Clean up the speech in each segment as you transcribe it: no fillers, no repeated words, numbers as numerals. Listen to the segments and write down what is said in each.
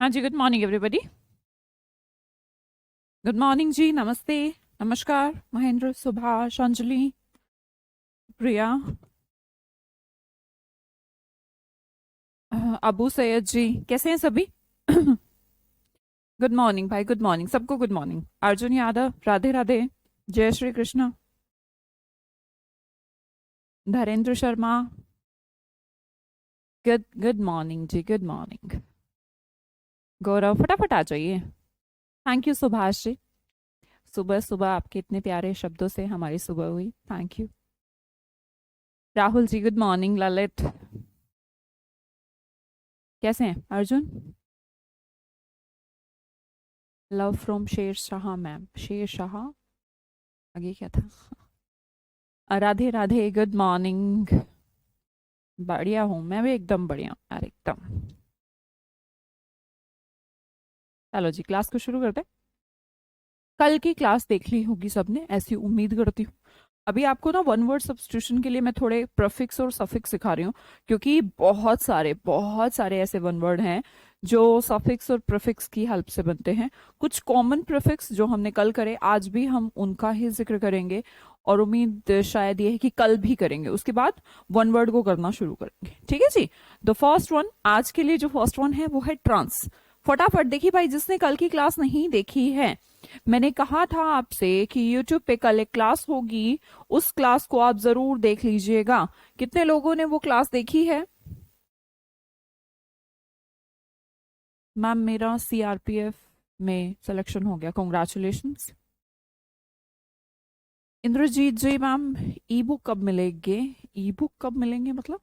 हाँ जी, good morning everybody. Good morning जी, नमस्ते, नमस्कार, महेंद्र, सुभाष, अंजलि, प्रिया, अबू सैयद जी, कैसे हैं सभी? गुड मॉर्निंग भाई, गुड मॉर्निंग सबको, गुड मॉर्निंग। अर्जुन यादव, राधे राधे, जय Shri Krishna. Dhirendra Sharma, good good morning जी, गुड मॉर्निंग। गौरव, फटाफट आ जाइए। थैंक यू सुभाष जी, सुबह सुबह आपके इतने प्यारे शब्दों से हमारी सुबह हुई, thank you. Rahul ji, good morning. Lalit, कैसे हैं Arjun? Love from Sher Shah ma'am, Sher Shah, आगे क्या था? Radhe Radhe, good morning. बढ़िया हूँ, मैं भी एकदम बढ़िया हूँ यार, एकदम। चलो जी, क्लास को शुरू करते हैं। कल की क्लास देख ली होगी सबने, ऐसी उम्मीद करती हूँ। अभी आपको ना वन वर्ड सब्स्टिट्यूशन के लिए मैं थोड़े प्रीफिक्स और सफिक्स सिखा रही हूँ, क्योंकि बहुत सारे ऐसे वन वर्ड हैं जो सफिक्स और प्रीफिक्स की हेल्प से बनते हैं। कुछ कॉमन प्रीफिक्स जो हमने कल करे, आज भी हम उनका ही जिक्र करेंगे, और उम्मीद शायद ये है कि कल भी करेंगे। उसके बाद वन वर्ड को करना शुरू करेंगे, ठीक है जी। द फर्स्ट वन आज के लिए, जो फर्स्ट वन है वो है ट्रांस। फटाफट देखिए भाई, जिसने कल की क्लास नहीं देखी है, मैंने कहा था आपसे कि YouTube पे कल एक क्लास होगी, उस क्लास को आप जरूर देख लीजिएगा। कितने लोगों ने वो क्लास देखी है? मैम, मेरा CRPF में सिलेक्शन हो गया, कॉन्ग्रेचुलेशंस। इंद्रजीत जी मैम, ई बुक कब मिलेंगे? ई बुक कब मिलेंगे मतलब?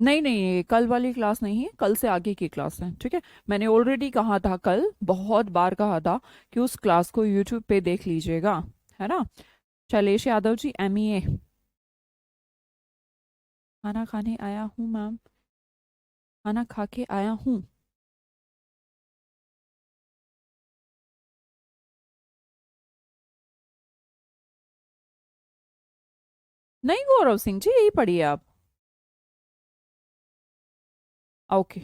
नहीं नहीं, ये कल वाली क्लास नहीं है, कल से आगे की क्लास है, ठीक है। मैंने ऑलरेडी कहा था कल, बहुत बार कहा था कि उस क्लास को YouTube पे देख लीजिएगा, है ना। शैलेश यादव जी, MEA। खाना खाने आया हूँ मैम, खाना खा के आया हूँ। नहीं गौरव सिंह जी, यही पढ़िए आप। ओके,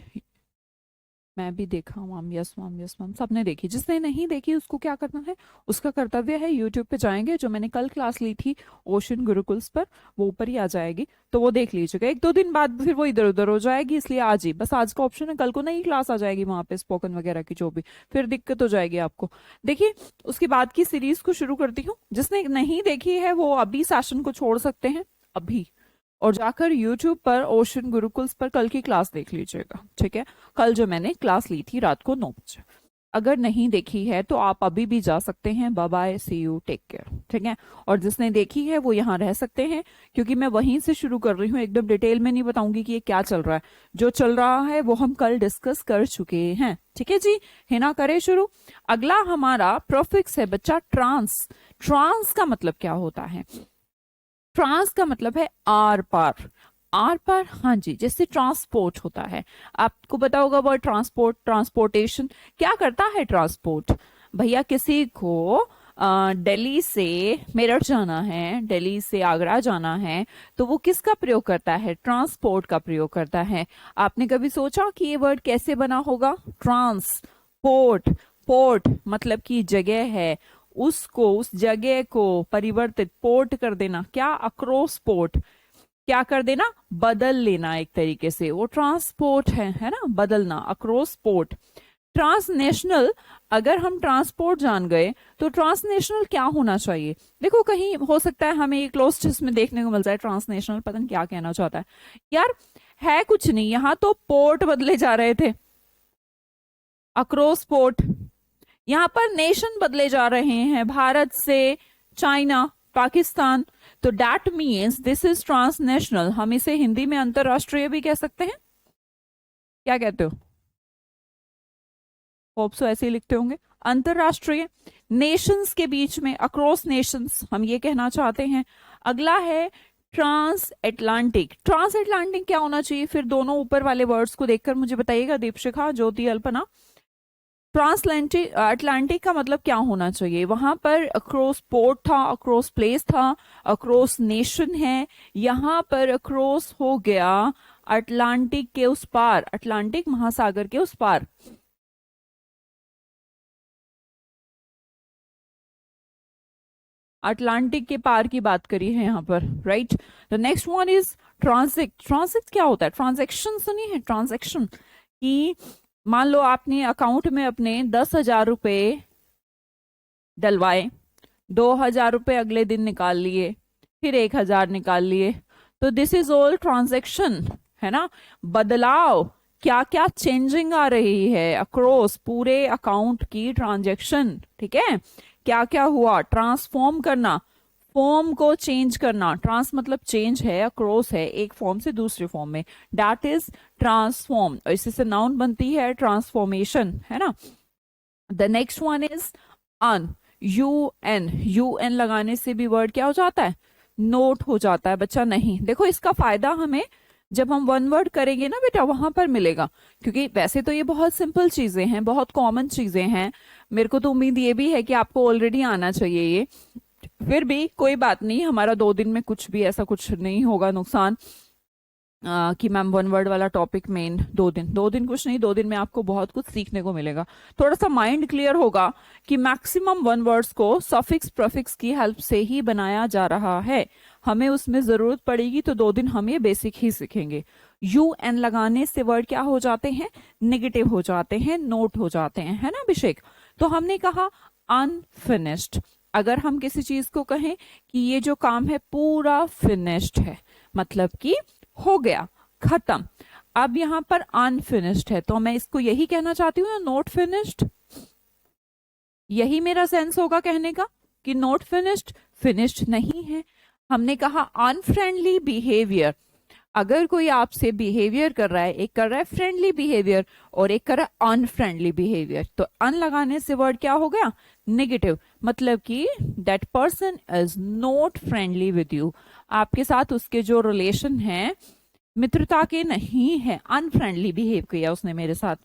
मैं भी देखा हूँ ma'am, yes ma'am, yes ma'am, सबने देखी। जिसने नहीं देखी उसको क्या करना है, उसका कर्तव्य है यूट्यूब पे जाएंगे, जो मैंने कल क्लास ली थी ओशन गुरुकुल्स पर, वो ऊपर ही आ जाएगी, तो वो देख लीजिएगा। एक दो दिन बाद फिर वो इधर उधर हो जाएगी, इसलिए आज ही बस, आज का ऑप्शन है, कल को नई क्लास आ जाएगी वहां पे स्पोकन वगैरह की, जो भी फिर दिक्कत हो जाएगी आपको। देखिए, उसके बाद की सीरीज को शुरू करती हूँ। जिसने नहीं देखी है वो अभी सेशन को छोड़ सकते हैं, अभी, और जाकर YouTube पर ओशन गुरुकुल्स पर कल की क्लास देख लीजिएगा, ठीक है। कल जो मैंने क्लास ली थी रात को 9 बजे, अगर नहीं देखी है तो आप अभी भी जा सकते हैं। Bye bye, see you, take care, ठीक है। और जिसने देखी है वो यहाँ रह सकते हैं, क्योंकि मैं वहीं से शुरू कर रही हूँ, एकदम डिटेल में नहीं बताऊंगी कि ये क्या चल रहा है। जो चल रहा है वो हम कल डिस्कस कर चुके हैं, ठीक है जी। है ना, करें शुरू। अगला हमारा प्रोफिक्स है बच्चा, ट्रांस। ट्रांस का मतलब क्या होता है? ट्रांस का मतलब है आर पार। आर पार, हाँ जी, जैसे ट्रांसपोर्ट होता है, आपको पता होगा वर्ड ट्रांसपोर्ट, ट्रांसपोर्टेशन। क्या करता है ट्रांसपोर्ट? भैया, किसी को दिल्ली से मेरठ जाना है, दिल्ली से आगरा जाना है, तो वो किसका प्रयोग करता है? ट्रांसपोर्ट का प्रयोग करता है। आपने कभी सोचा कि ये वर्ड कैसे बना होगा? ट्रांसपोर्ट, पोर्ट मतलब की जगह है, उसको, उस जगह को परिवर्तित, पोर्ट कर देना, क्या? अक्रॉस पोर्ट, क्या कर देना? बदल लेना, एक तरीके से वो ट्रांसपोर्ट है ना, बदलना, अक्रॉस पोर्ट। ट्रांसनेशनल, अगर हम ट्रांसपोर्ट जान गए तो ट्रांसनेशनल क्या होना चाहिए? देखो, कहीं हो सकता है हमें एक क्लोज में देखने को मिल जाए ट्रांसनेशनल, पता नहीं क्या कहना चाहता है यार। है कुछ नहीं, यहाँ तो पोर्ट बदले जा रहे थे, अक्रॉस पोर्ट। यहाँ पर नेशन बदले जा रहे हैं, भारत से चाइना, पाकिस्तान, तो that means this is transnational. हम इसे हिंदी में अंतरराष्ट्रीय भी कह सकते हैं, क्या कहते हो? होप सो ऐसे ही लिखते होंगे, अंतरराष्ट्रीय, नेशंस के बीच में, अक्रॉस नेशंस, हम ये कहना चाहते हैं। अगला है ट्रांस एटलांटिक। ट्रांस एटलांटिक क्या होना चाहिए फिर? दोनों ऊपर वाले वर्ड्स को देखकर मुझे बताइएगा, दीपशिखा, ज्योति, अल्पना। ट्रांसलैंटिक अटलांटिक का मतलब क्या होना चाहिए? वहां पर अक्रॉस पोर्ट था, अक्रॉस प्लेस था, अक्रॉस नेशन है, यहाँ पर अक्रॉस हो गया अटलांटिक के उस पार, अटलांटिक महासागर के उस पार। अटलांटिक के पार की बात करी है यहाँ पर, right. The next one is transit. Transit क्या होता है? ट्रांजेक्शन सुनी है? ट्रांजेक्शन कि मान लो आपने अकाउंट में अपने 10,000 रुपए डलवाए, 2,000 रुपए अगले दिन निकाल लिए, फिर 1,000 निकाल लिए, तो दिस इज ऑल ट्रांजेक्शन, है ना। बदलाव, क्या क्या चेंजिंग आ रही है अक्रॉस पूरे अकाउंट की ट्रांजेक्शन, ठीक है। क्या क्या हुआ? ट्रांसफॉर्म करना, फॉर्म को चेंज करना। ट्रांस मतलब चेंज है, अक्रॉस है, एक फॉर्म से दूसरे फॉर्म में, दैट इज ट्रांसफॉर्म। और इसी से नाउन बनती है ट्रांसफॉर्मेशन, है ना। The next one is UN. UN, UN लगाने से भी वर्ड क्या हो जाता है? नोट हो जाता है बच्चा। नहीं, देखो इसका फायदा हमें जब हम वन वर्ड करेंगे ना बेटा, वहां पर मिलेगा। क्योंकि वैसे तो ये बहुत सिंपल चीजें हैं, बहुत कॉमन चीजें हैं, मेरे को तो उम्मीद ये भी है कि आपको ऑलरेडी आना चाहिए ये। फिर भी कोई बात नहीं, हमारा 2 दिन में कुछ भी ऐसा कुछ नहीं होगा नुकसान कि मैम वन वर्ड वाला टॉपिक मेन 2 दिन कुछ नहीं, 2 दिन में आपको बहुत कुछ सीखने को मिलेगा। थोड़ा सा माइंड क्लियर होगा कि मैक्सिमम वन वर्ड्स को सफिक्स प्रीफिक्स की हेल्प से ही बनाया जा रहा है। हमें उसमें जरूरत पड़ेगी तो 2 दिन हम ये बेसिक ही सीखेंगे। UN लगाने से वर्ड क्या हो जाते हैं? निगेटिव हो जाते हैं, नोट हो जाते हैं, है ना अभिषेक। तो हमने कहा अनफिनिश्ड। अगर हम किसी चीज को कहें कि ये जो काम है पूरा फिनिश्ड है, मतलब कि हो गया, खत्म। अब यहां पर अनफिनिश्ड है, तो मैं इसको यही कहना चाहती हूँ, नॉट फिनिश्ड। यही मेरा सेंस होगा कहने का कि नॉट फिनिश्ड, फिनिश्ड नहीं है। हमने कहा अनफ्रेंडली बिहेवियर। अगर कोई आपसे बिहेवियर कर रहा है, एक कर रहा है फ्रेंडली बिहेवियर और एक कर रहा है अनफ्रेंडली बिहेवियर, तो अन लगाने से वर्ड क्या हो गया? नेगेटिव। मतलब कि that person is not friendly with you. आपके साथ उसके जो रिलेशन है मित्रता के नहीं है, अनफ्रेंडली बिहेव किया उसने मेरे साथ।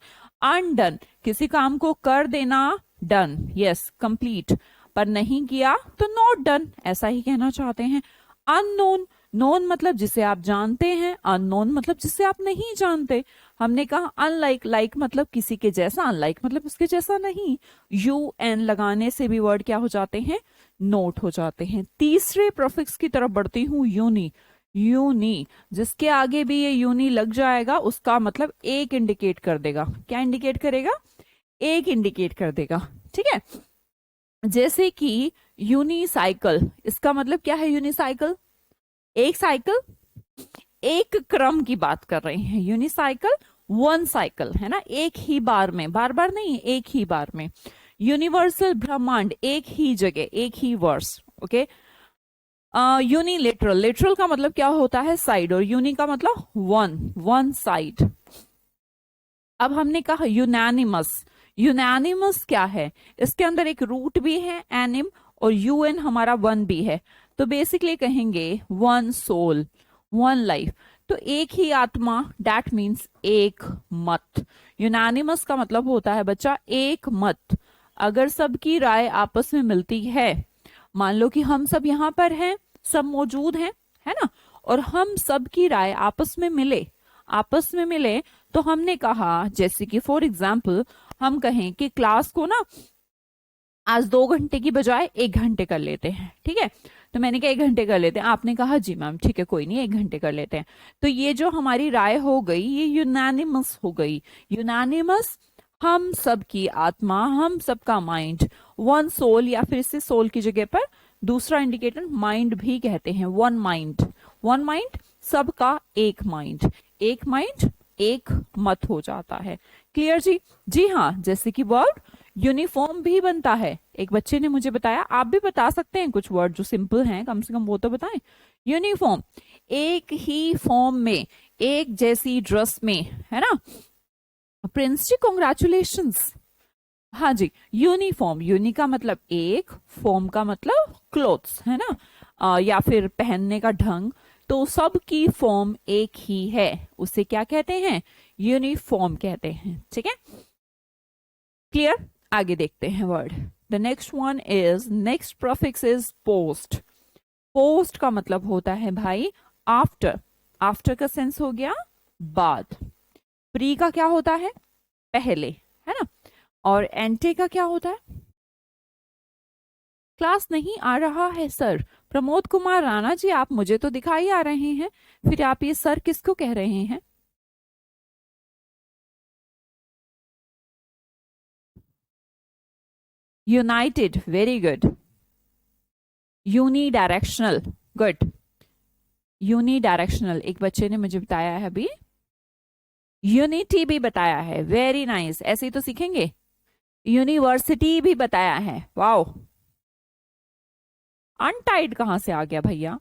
अनडन, किसी काम को कर देना, डन, यस कंप्लीट, पर नहीं किया तो नॉट डन, ऐसा ही कहना चाहते हैं। अननोन, नोन मतलब जिसे आप जानते हैं, अननोन मतलब जिसे आप नहीं जानते। हमने कहा अनलाइक, लाइक मतलब किसी के जैसा, अनलाइक मतलब उसके जैसा नहीं। UN लगाने से भी वर्ड क्या हो जाते हैं? नोट हो जाते हैं। तीसरे प्रीफिक्स की तरफ बढ़ती हूँ, यूनी। यूनी, जिसके आगे भी ये यूनी लग जाएगा उसका मतलब एक इंडिकेट कर देगा। क्या इंडिकेट करेगा? एक इंडिकेट कर देगा, ठीक है। जैसे कि यूनिसाइकिल, इसका मतलब क्या है? यूनिसाइकिल एक साइकिल, एक क्रम की बात कर रहे हैं। यूनिसाइकिल वन साइकिल, है ना, एक ही बार में, बार बार नहीं, एक ही बार में। यूनिवर्सल ब्रह्मांड, एक ही जगह, एक ही वर्स, ओके। यूनिलेटरल, लिटरल का मतलब क्या होता है? साइड, और यूनि का मतलब वन, वन साइड। अब हमने कहा यूनानिमस। यूनानिमस क्या है? इसके अंदर एक रूट भी है एनिम, और UN हमारा वन भी है, तो बेसिकली कहेंगे वन सोल, वन लाइफ। तो एक ही आत्मा, दैट मीन्स एक मत। यूनानिमस का मतलब होता है बच्चा एक मत। अगर सबकी राय आपस में मिलती है, मान लो कि हम सब यहाँ पर हैं, सब मौजूद हैं, है ना, और हम सब की राय आपस में मिले, आपस में मिले, तो हमने कहा जैसे कि फॉर एग्जाम्पल हम कहें कि क्लास को ना आज 2 घंटे की बजाय 1 घंटे कर लेते हैं, ठीक है। तो मैंने कहा 1 घंटे कर लेते हैं, आपने कहा जी मैम ठीक है कोई नहीं 1 घंटे कर लेते हैं। तो ये जो हमारी राय हो गई ये यूनानिमस हो गई। यूनानिमस, हम सब की आत्मा, हम सबका माइंड, वन सोल, या फिर इसे सोल की जगह पर दूसरा इंडिकेटर माइंड भी कहते हैं, वन माइंड। वन माइंड, सबका एक माइंड, एक माइंड एक मत हो जाता है। क्लियर जी? जी हाँ, जैसे कि वर्ड यूनिफॉर्म भी बनता है। एक बच्चे ने मुझे बताया, आप भी बता सकते हैं कुछ वर्ड जो सिंपल हैं, कम से कम वो तो बताएं। यूनिफॉर्म, एक ही फॉर्म में, एक जैसी ड्रेस में, है ना। प्रिंस जी कॉन्ग्रेचुलेशंस। हाँ जी, यूनिफॉर्म, यूनि का मतलब एक, फॉर्म का मतलब क्लोथ्स, है ना, या फिर पहनने का ढंग। तो सबकी फॉर्म एक ही है, उसे क्या कहते हैं? यूनिफॉर्म कहते हैं, ठीक है। क्लियर? आगे देखते हैं word. The next one is, next prefix is post. Post का मतलब होता है भाई आफ्टर। आफ्टर का सेंस हो गया बाद। प्री का क्या होता है? पहले, है ना। और एंटे का क्या होता है? क्लास नहीं आ रहा है सर। प्रमोद कुमार राणा जी, आप मुझे तो दिखाई आ रहे हैं, फिर आप ये सर किसको कह रहे हैं? United, very good. Unidirectional, good. Unidirectional एक बच्चे ने मुझे बताया है अभी। यूनिटी भी बताया है, वेरी नाइस, ऐसे ही तो सीखेंगे। यूनिवर्सिटी भी बताया है, वाओ। अनटाइड कहां से आ गया भैया?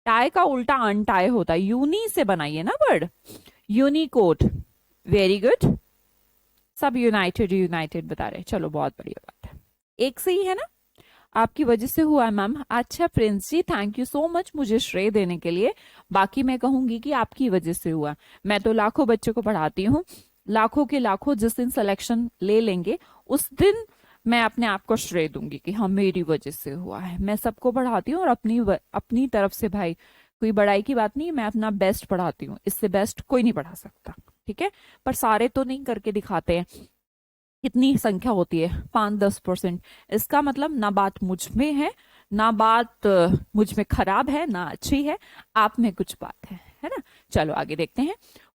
टाई का उल्टा अनटाई होता है, यूनी से बनाइए ना वर्ड। Unicode, very good. सब यूनाइटेड यूनाइटेड बता रहे हैं, चलो बहुत बढ़िया बात है। एक से ही है ना? आपकी वजह से हुआ है मैम। अच्छा Prince ji, thank you so much मुझे श्रेय देने के लिए। बाकी मैं कहूंगी कि आपकी वजह से हुआ। मैं तो लाखों बच्चों को पढ़ाती हूँ, लाखों के लाखों जिस दिन सिलेक्शन ले लेंगे उस दिन मैं अपने आप को श्रेय दूंगी कि हाँ मेरी वजह से हुआ है। मैं सबको पढ़ाती हूँ और अपनी तरफ से भाई कोई बड़ाई की बात नहीं है, मैं अपना बेस्ट पढ़ाती हूँ, इससे बेस्ट कोई नहीं पढ़ा सकता, ठीक है। पर सारे तो नहीं करके दिखाते हैं। कितनी संख्या होती है? 5-10%। इसका मतलब ना बात मुझ में है, ना बात मुझ में खराब है, ना अच्छी है, आप में कुछ बात है ना। चलो आगे देखते हैं।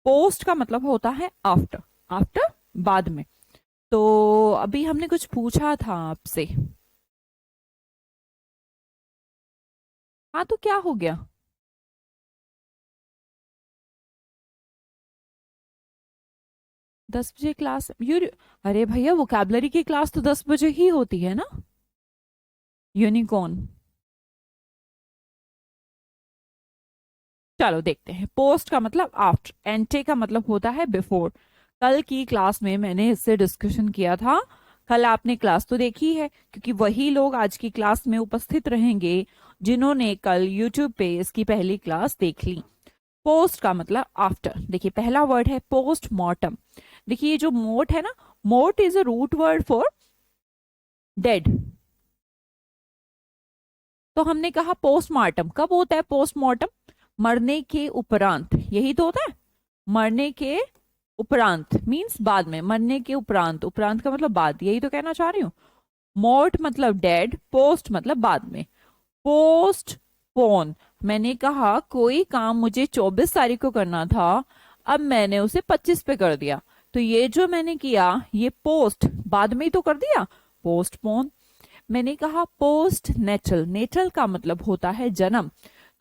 पोस्ट का मतलब होता है आफ्टर, आफ्टर बाद में। तो अभी हमने कुछ पूछा था आपसे। हाँ तो क्या हो गया? 10 बजे क्लास यू? अरे भैया वोकैबलरी की क्लास तो 10 बजे ही होती है ना। यूनिकॉर्न। चलो देखते हैं। पोस्ट का मतलब आफ्टर, एंटे का मतलब होता है बिफोर। कल की क्लास में मैंने इससे डिस्कशन किया था। कल आपने क्लास तो देखी है, क्योंकि वही लोग आज की क्लास में उपस्थित रहेंगे जिन्होंने कल यूट्यूब पे इसकी पहली क्लास देख ली। पोस्ट का मतलब आफ्टर। देखिए पहला वर्ड है पोस्ट मॉर्टम। देखिए ये जो मोट है ना, mort is a root word for dead. तो हमने कहा पोस्टमार्टम कब होता है? पोस्टमार्टम मरने के उपरांत, यही तो होता है। मरने के उपरांत मींस बाद में, मरने के उपरांत, उपरांत का मतलब बाद, यही तो कहना चाह रही हूँ। मोर्ट मतलब डेड, पोस्ट मतलब बाद में। पोस्ट पोन, मैंने कहा कोई काम मुझे 24 तारीख को करना था, अब मैंने उसे 25 पे कर दिया, तो ये जो मैंने किया ये पोस्ट बाद में ही तो कर दिया, पोस्टपोन। मैंने कहा पोस्ट नेटल, नेटल का मतलब होता है जन्म,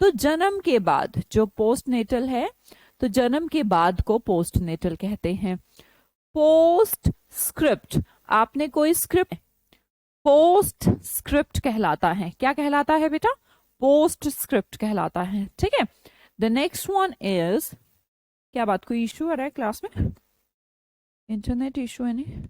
तो जन्म के बाद जो पोस्ट नेटल है, तो जन्म के बाद को पोस्ट नेटल कहते हैं। पोस्ट स्क्रिप्ट, आपने कोई स्क्रिप्ट, पोस्ट स्क्रिप्ट कहलाता है। क्या कहलाता है बेटा? पोस्ट स्क्रिप्ट कहलाता है, ठीक है। द नेक्स्ट वन इज, क्या बात, कोई इश्यू आ रहा है क्लास में? इंटरनेट इश्यू है नहीं?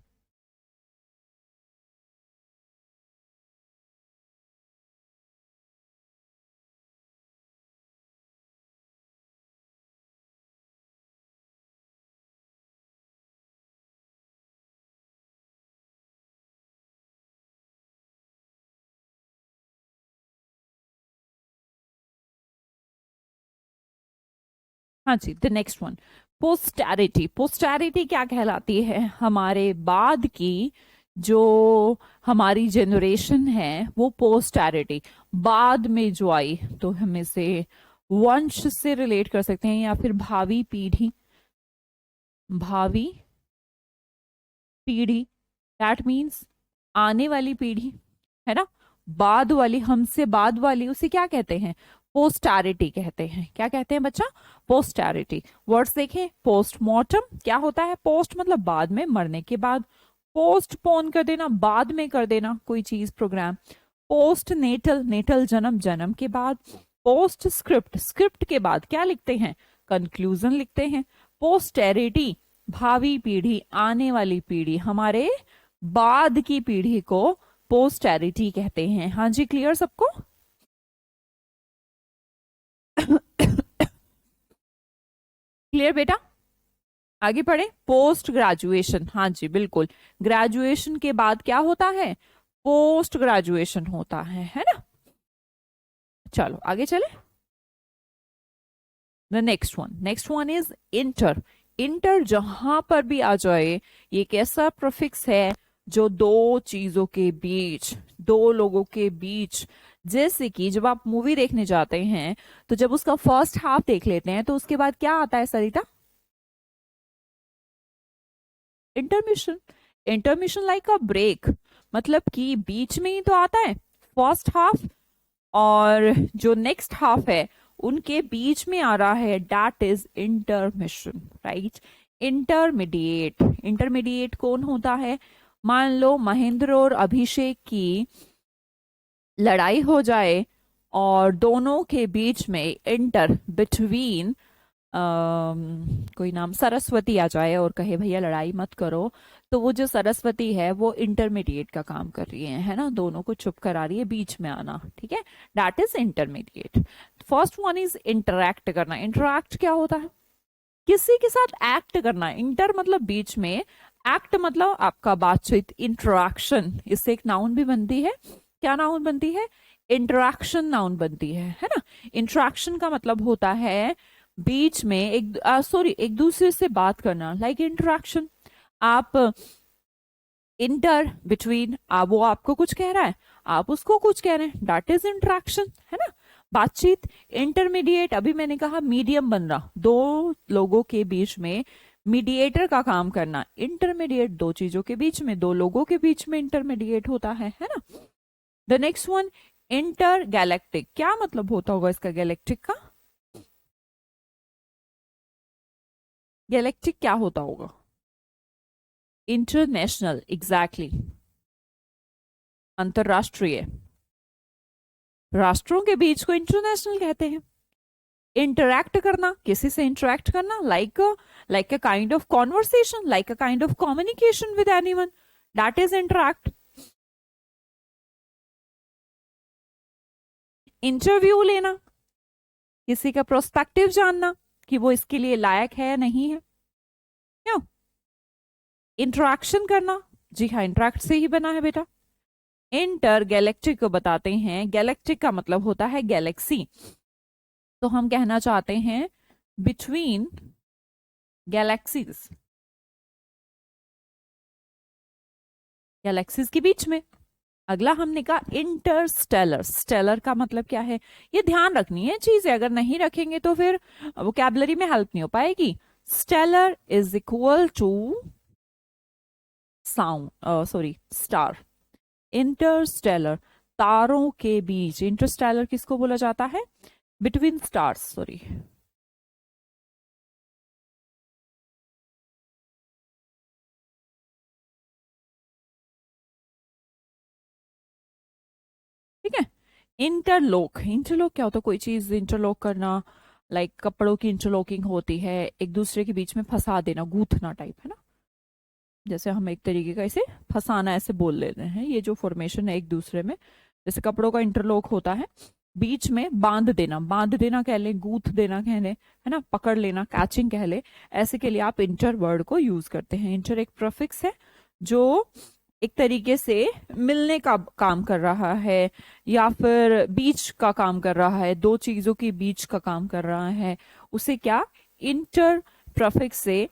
हाँ जी, द नेक्स्ट वन पोस्टैरिटी। पोस्टैरिटी क्या कहलाती है? हमारे बाद की जो हमारी जनरेशन है वो पोस्टैरिटी, बाद में जो आई, तो हम इसे वंश से रिलेट कर सकते हैं या फिर भावी पीढ़ी, भावी पीढ़ी, दैट मीन्स आने वाली पीढ़ी, है ना। बाद वाली, हमसे बाद वाली, उसे क्या कहते हैं? पोस्टैरिटी कहते हैं। क्या कहते हैं बच्चा? पोस्टैरिटी। वर्ड्स देखें, पोस्टमार्टम क्या होता है? पोस्ट मतलब बाद में, मरने के बाद। पोस्टपोन कर देना, बाद में कर देना कोई चीज, प्रोग्राम। पोस्ट नेटल, नेटल जन्म, जन्म के बाद। पोस्ट स्क्रिप्ट, स्क्रिप्ट के बाद क्या लिखते हैं? कंक्लूजन लिखते हैं। पोस्टेरिटी, भावी पीढ़ी, आने वाली पीढ़ी, हमारे बाद की पीढ़ी को पोस्टेरिटी कहते हैं। हाँ जी, क्लियर सबको? क्लियर बेटा? आगे पढ़े। पोस्ट ग्रेजुएशन, हाँ जी बिल्कुल, ग्रेजुएशन के बाद क्या होता है? पोस्ट ग्रेजुएशन होता है ना। चलो आगे चले। The next one is inter. Inter जहां पर भी आ जाए, ये एक ऐसा प्रीफिक्स है जो दो चीजों के बीच, दो लोगों के बीच, जैसे कि जब आप मूवी देखने जाते हैं तो जब उसका फर्स्ट हाफ देख लेते हैं तो उसके बाद क्या आता है Sarita? Intermission. Intermission like a break, मतलब कि बीच में ही तो आता है फर्स्ट हाफ, और जो नेक्स्ट हाफ है उनके बीच में आ रहा है, that is intermission, right. Intermediate, intermediate कौन होता है? मान लो महेंद्र और अभिषेक की लड़ाई हो जाए और दोनों के बीच में इंटर बिटवीन कोई नाम सरस्वती आ जाए और कहे भैया लड़ाई मत करो, तो वो जो सरस्वती है वो इंटरमीडिएट का काम कर रही है ना, दोनों को चुप करा रही है, बीच में आना, ठीक है, that is intermediate. First one is interact करना। इंटरैक्ट क्या होता है? किसी के साथ एक्ट करना। इंटर मतलब बीच में, एक्ट मतलब आपका बातचीत, इंटरैक्शन, इससे एक नाउन भी बनती है। क्या नाउन बनती है? इंटरैक्शन नाउन बनती है ना। इंटरैक्शन का मतलब होता है बीच में एक दूसरे से बात करना, लाइक इंटरैक्शन। आप इंटर बिटवीन, वो आपको कुछ कह रहा है, आप उसको कुछ कह रहे हैं, दैट इज इंटरैक्शन, है ना, बातचीत। इंटरमीडिएट, अभी मैंने कहा मीडियम बन रहा, दो लोगों के बीच में मीडिएटर का काम करना। इंटरमीडिएट दो चीजों के बीच में, दो लोगों के बीच में इंटरमीडिएट होता है ना। The next one, inter galactic. क्या मतलब होता होगा इसका गैलेक्टिक का? गैलेक्टिक क्या होता होगा? इंटरनेशनल, एग्जैक्टली, अंतरराष्ट्रीय। राष्ट्रों के बीच को इंटरनेशनल कहते हैं। इंटरैक्ट करना, किसी से इंटरैक्ट करना, like a kind of conversation, like a kind of communication with anyone, that is interact. Interview लेना, किसी का प्रोस्पेक्टिव जानना कि वो इसके लिए लायक है नहीं है। क्यों? इंटरैक्शन करना, जी हाँ, इंटरैक्ट से ही बना है बेटा। इंटर गैलेक्टिक को बताते हैं, गैलेक्टिक का मतलब होता है गैलेक्सी, तो हम कहना चाहते हैं बिटवीन गैलेक्सीज, गैलेक्सीज के बीच में। अगला हमने कहा इंटरस्टेलर। स्टेलर का मतलब क्या है? ये ध्यान रखनी है चीजें, अगर नहीं रखेंगे तो फिर वोकैबुलरी में हेल्प नहीं हो पाएगी। Stellar is equal to sound, sorry, star. Interstellar, तारों के बीच। इंटरस्टेलर किसको बोला जाता है? Between stars, sorry. ठीक है। इंटरलॉक, इंटरलॉक क्या होता है? कोई चीज इंटरलॉक करना, लाइक कपड़ों की इंटरलॉकिंग होती है, एक दूसरे के बीच में फंसा देना, गूंथना टाइप, है ना। जैसे हम एक तरीके का इसे फंसाना ऐसे बोल लेते हैं, ये जो फॉर्मेशन है एक दूसरे में, जैसे कपड़ों का इंटरलॉक होता है, बीच में बांध देना, बांध देना कह ले, गूंथ देना कह ले, है ना, पकड़ लेना, कैचिंग कह ले, ऐसे के लिए आप इंटर वर्ड को यूज करते हैं। इंटर एक प्रीफिक्स है जो एक तरीके से मिलने का काम कर रहा है, या फिर बीच का काम कर रहा है, दो चीजों के बीच का काम कर रहा है, उसे क्या इंटर प्रीफिक्स से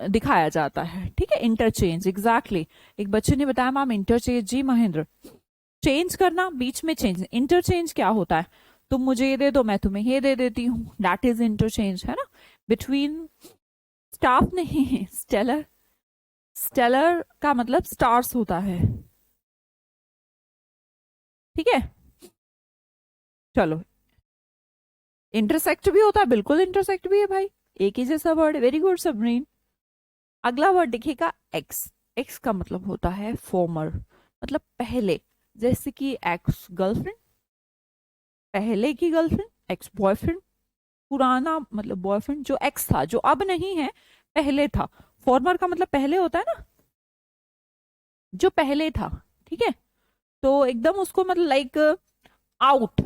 दिखाया जाता है। ठीक है, इंटरचेंज, एग्जैक्टली। एक बच्चे ने बताया मैम इंटरचेंज, जी महेंद्र, चेंज करना, बीच में चेंज। इंटरचेंज क्या होता है? तुम मुझे ये दे दो, मैं तुम्हें ये दे देती हूँ, दैट इज इंटरचेंज, है ना। बिटवीन, स्टाफ नहीं है, स्टेलर। स्टेलर का मतलब स्टार्स होता है। ठीक है, चलो। इंटरसेक्ट भी होता है, बिल्कुल इंटरसेक्ट भी है भाई, एक ही जैसा वर्ड। Very good सबरीन। अगला वर्ड देखिएगा, एक्स। एक्स का मतलब होता है फॉर्मर, मतलब पहले, जैसे कि एक्स गर्लफ्रेंड, पहले की गर्लफ्रेंड, एक्स बॉयफ्रेंड। पुराना मतलब बॉयफ्रेंड जो एक्स था, जो अब नहीं है, पहले था। फॉर्मर का मतलब पहले होता है ना, जो पहले था। ठीक है, तो एकदम उसको मतलब लाइक आउट।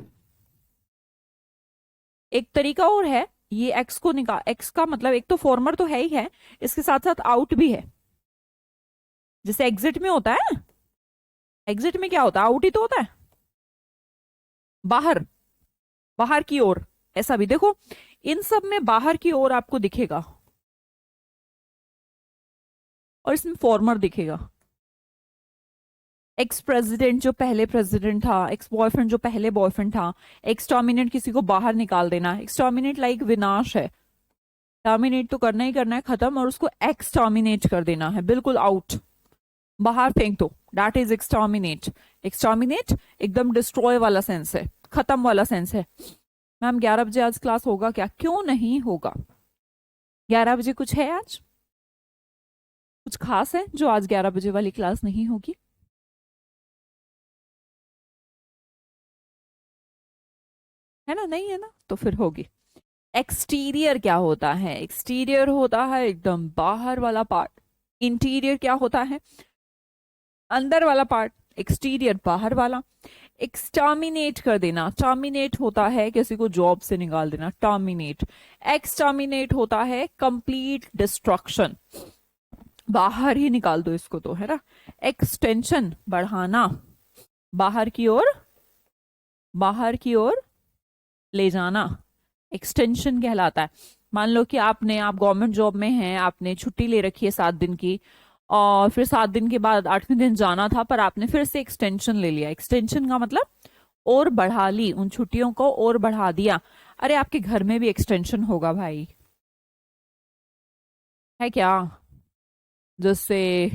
एक तरीका और है, ये एक्स को निकाल, एक्स का मतलब एक तो फॉर्मर तो है ही है, इसके साथ साथ आउट भी है। जैसे एग्जिट में होता है, एग्जिट में क्या होता है? आउट ही तो होता है, बाहर, बाहर की ओर, ऐसा भी देखो, इन सब में बाहर की ओर आपको दिखेगा और इसमें फॉर्मर दिखेगा। एक्स प्रेसिडेंट जो पहले प्रेसिडेंट था, एक्स बॉयफ्रेंड जो पहले बॉयफ्रेंड था, एक्सटर्मिनेट किसी को बाहर निकाल देना, एक्सटर्मिनेट लाइक विनाश है, टर्मिनेट तो करना ही करना है, खत्म, और उसको एक्सटर्मिनेट कर देना है, बिल्कुल आउट, बाहर फेंक दो, दैट इज एक्सटर्मिनेट। एक्सटर्मिनेट एकदम डिस्ट्रॉय वाला सेंस है, खत्म वाला सेंस है। मैम 11 बजे आज क्लास होगा क्या? क्यों नहीं होगा? 11 बजे कुछ है आज? कुछ खास है जो आज 11 बजे वाली क्लास नहीं होगी? है ना? नहीं है ना? तो फिर होगी। एक्सटीरियर क्या होता है? एक्सटीरियर होता है एकदम बाहर वाला पार्ट। इंटीरियर क्या होता है? अंदर वाला पार्ट। एक्सटीरियर बाहर वाला। एक्सटर्मिनेट कर देना, टर्मिनेट होता है किसी को जॉब से निकाल देना, टर्मिनेट। एक्सटर्मिनेट होता है कंप्लीट डिस्ट्रक्शन, बाहर ही निकाल दो इसको, तो है ना। एक्सटेंशन बढ़ाना, बाहर की ओर, बाहर की ओर ले जाना, एक्सटेंशन कहलाता है। मान लो कि आप गवर्नमेंट जॉब में हैं, आपने छुट्टी ले रखी है 7 दिन की, और फिर 7 दिन के बाद 8वें दिन जाना था, पर आपने फिर से एक्सटेंशन ले लिया। एक्सटेंशन का मतलब और बढ़ा ली, उन छुट्टियों को और बढ़ा दिया। अरे आपके घर में भी एक्सटेंशन होगा भाई, है क्या? जैसे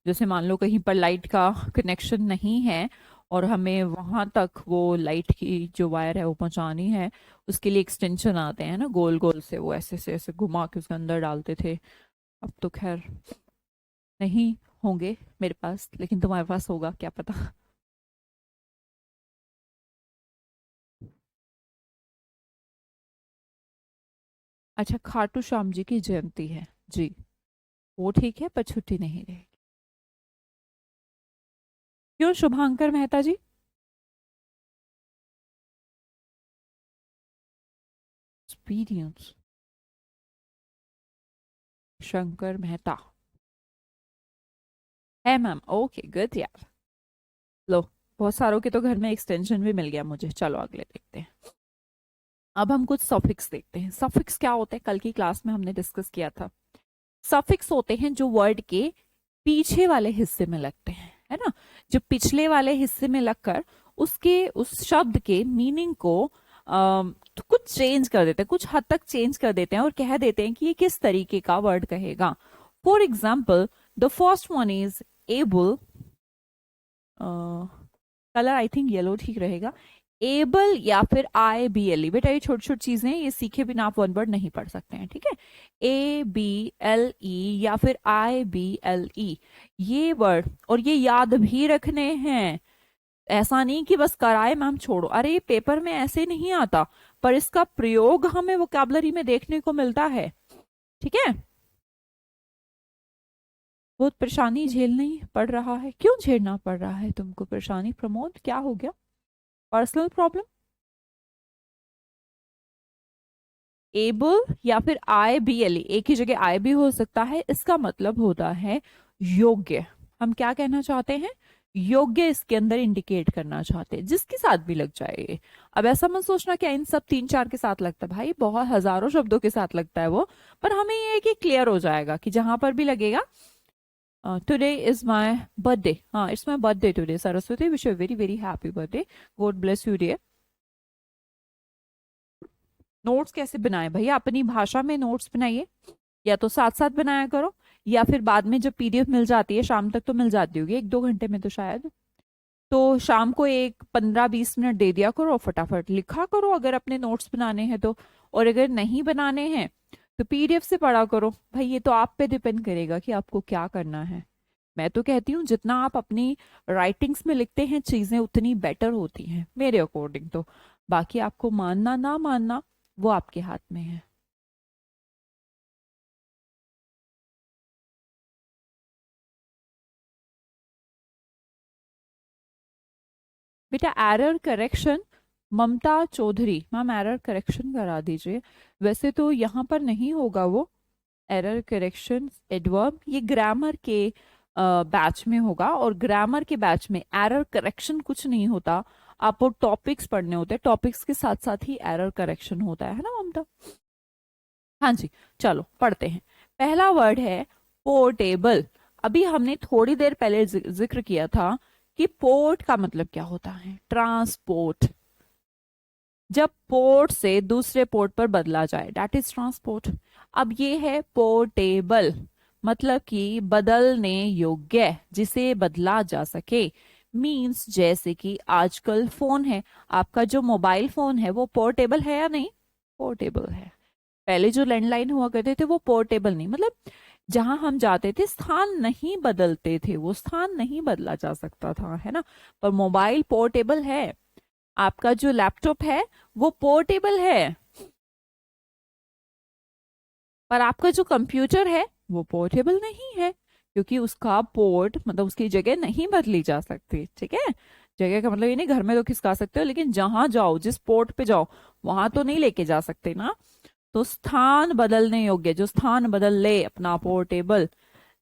जैसे मान लो कहीं पर लाइट का कनेक्शन नहीं है और हमें वहां तक वो लाइट की जो वायर है वो पहुंचानी है, उसके लिए एक्सटेंशन आते हैं ना, गोल गोल से, वो ऐसे से ऐसे घुमा के उसके अंदर डालते थे। अब तो खैर नहीं होंगे मेरे पास, लेकिन तुम्हारे पास होगा क्या पता। अच्छा, खाटू श्याम जी की जयंती है जी, वो ठीक है, पर छुट्टी नहीं रहेगी। क्यों शुभांकर मेहता जी? एक्सपीरियंस, शंकर मेहता है मैम, ओके गुड यार। लो, बहुत सारों के तो घर में एक्सटेंशन भी मिल गया मुझे। चलो अगले देखते हैं। अब हम कुछ सफिक्स देखते हैं। सफिक्स क्या होते हैं? कल की क्लास में हमने डिस्कस किया था। सफिक्स होते हैं जो वर्ड के पीछे वाले हिस्से में लगते हैं, है ना, जो पिछले वाले हिस्से में लगकर उसके उस शब्द के मीनिंग को तो कुछ चेंज कर देते हैं, कुछ हद तक चेंज कर देते हैं और कह देते हैं कि ये किस तरीके का वर्ड कहेगा। For example, the first one is able, colour I think yellow ठीक रहेगा, एबल या फिर IBLE। बेटा ये छोटी छोटी चीजें, ये सीखे बिना आप वन वर्ड नहीं पढ़ सकते हैं, ठीक है। ABLE या फिर IBLE, ये वर्ड, और ये याद भी रखने हैं। ऐसा नहीं कि बस कराए मैम छोड़ो, अरे ये पेपर में ऐसे नहीं आता, पर इसका प्रयोग हमें वोकैबुलरी में देखने को मिलता है, ठीक है। बहुत परेशानी झेलनी पड़ रहा है? क्यों झेलना पड़ रहा है तुमको परेशानी प्रमोद? क्या हो गया? Personal problem? एबल या फिर IBLE, एक ही जगह आई भी हो सकता है, इसका मतलब होता है योग्य। हम क्या कहना चाहते हैं? योग्य इसके अंदर इंडिकेट करना चाहते हैं, जिसके साथ भी लग जाए। अब ऐसा मत सोचना क्या इन सब 3-4 के साथ लगता है, भाई बहुत हजारों शब्दों के साथ लगता है वो, पर हमें ये है कि क्लियर हो जाएगा कि जहां पर भी लगेगा। टुडे इज माय बर्थडे, हाँ it's my birthday today, Saraswati wish you very very happy birthday, God bless you dear. Notes कैसे बनाए भैया? अपनी भाषा में नोट्स बनाइए, या तो साथ साथ बनाया करो, या फिर बाद में जब PDF मिल जाती है, शाम तक तो मिल जाती होगी, 1-2 घंटे में तो शायद, तो शाम को एक 15-20 मिनट दे दिया करो और फटाफट लिखा करो अगर अपने नोट्स बनाने हैं तो। और अगर नहीं बनाने हैं तो PDF से पढ़ा करो भाई, ये तो आप पे डिपेंड करेगा कि आपको क्या करना है। मैं तो कहती हूँ जितना आप अपनी राइटिंग्स में लिखते हैं चीजें उतनी बेटर होती हैं मेरे अकॉर्डिंग तो। बाकी आपको मानना ना मानना वो आपके हाथ में है। बेटा एरर करेक्शन, ममता चौधरी मैम एरर करेक्शन करा दीजिए। वैसे तो यहाँ पर नहीं होगा वो एरर करेक्शन एडवर्ब, ये ग्रामर के बैच में होगा, और ग्रामर के बैच में एरर करेक्शन कुछ नहीं होता। आपको टॉपिक्स पढ़ने होते हैं, टॉपिक्स के साथ साथ ही एरर करेक्शन होता है ना ममता। हाँ जी, चलो पढ़ते हैं। पहला वर्ड है पोर्टेबल। अभी हमने थोड़ी देर पहले जिक्र किया था कि पोर्ट का मतलब क्या होता है, ट्रांसपोर्ट। जब पोर्ट से दूसरे पोर्ट पर बदला जाए, दैट इज ट्रांसपोर्ट। अब ये है पोर्टेबल, मतलब कि बदलने योग्य, जिसे बदला जा सके। मींस जैसे कि आजकल फोन है, आपका जो मोबाइल फोन है वो पोर्टेबल है या नहीं? पोर्टेबल है। पहले जो लैंडलाइन हुआ करते थे वो पोर्टेबल नहीं, मतलब जहां हम जाते थे स्थान नहीं बदलते थे, वो स्थान नहीं बदला जा सकता था, है ना। पर मोबाइल पोर्टेबल है। आपका जो लैपटॉप है वो पोर्टेबल है, पर आपका जो कंप्यूटर है वो पोर्टेबल नहीं है, क्योंकि उसका पोर्ट मतलब उसकी जगह नहीं बदली जा सकती। ठीक है, जगह का मतलब ये नहीं घर में तो खिसका सकते हो, लेकिन जहां जाओ जिस पोर्ट पे जाओ वहां तो नहीं लेके जा सकते ना। तो स्थान बदलने योग्य, जो स्थान बदल ले अपना, पोर्टेबल।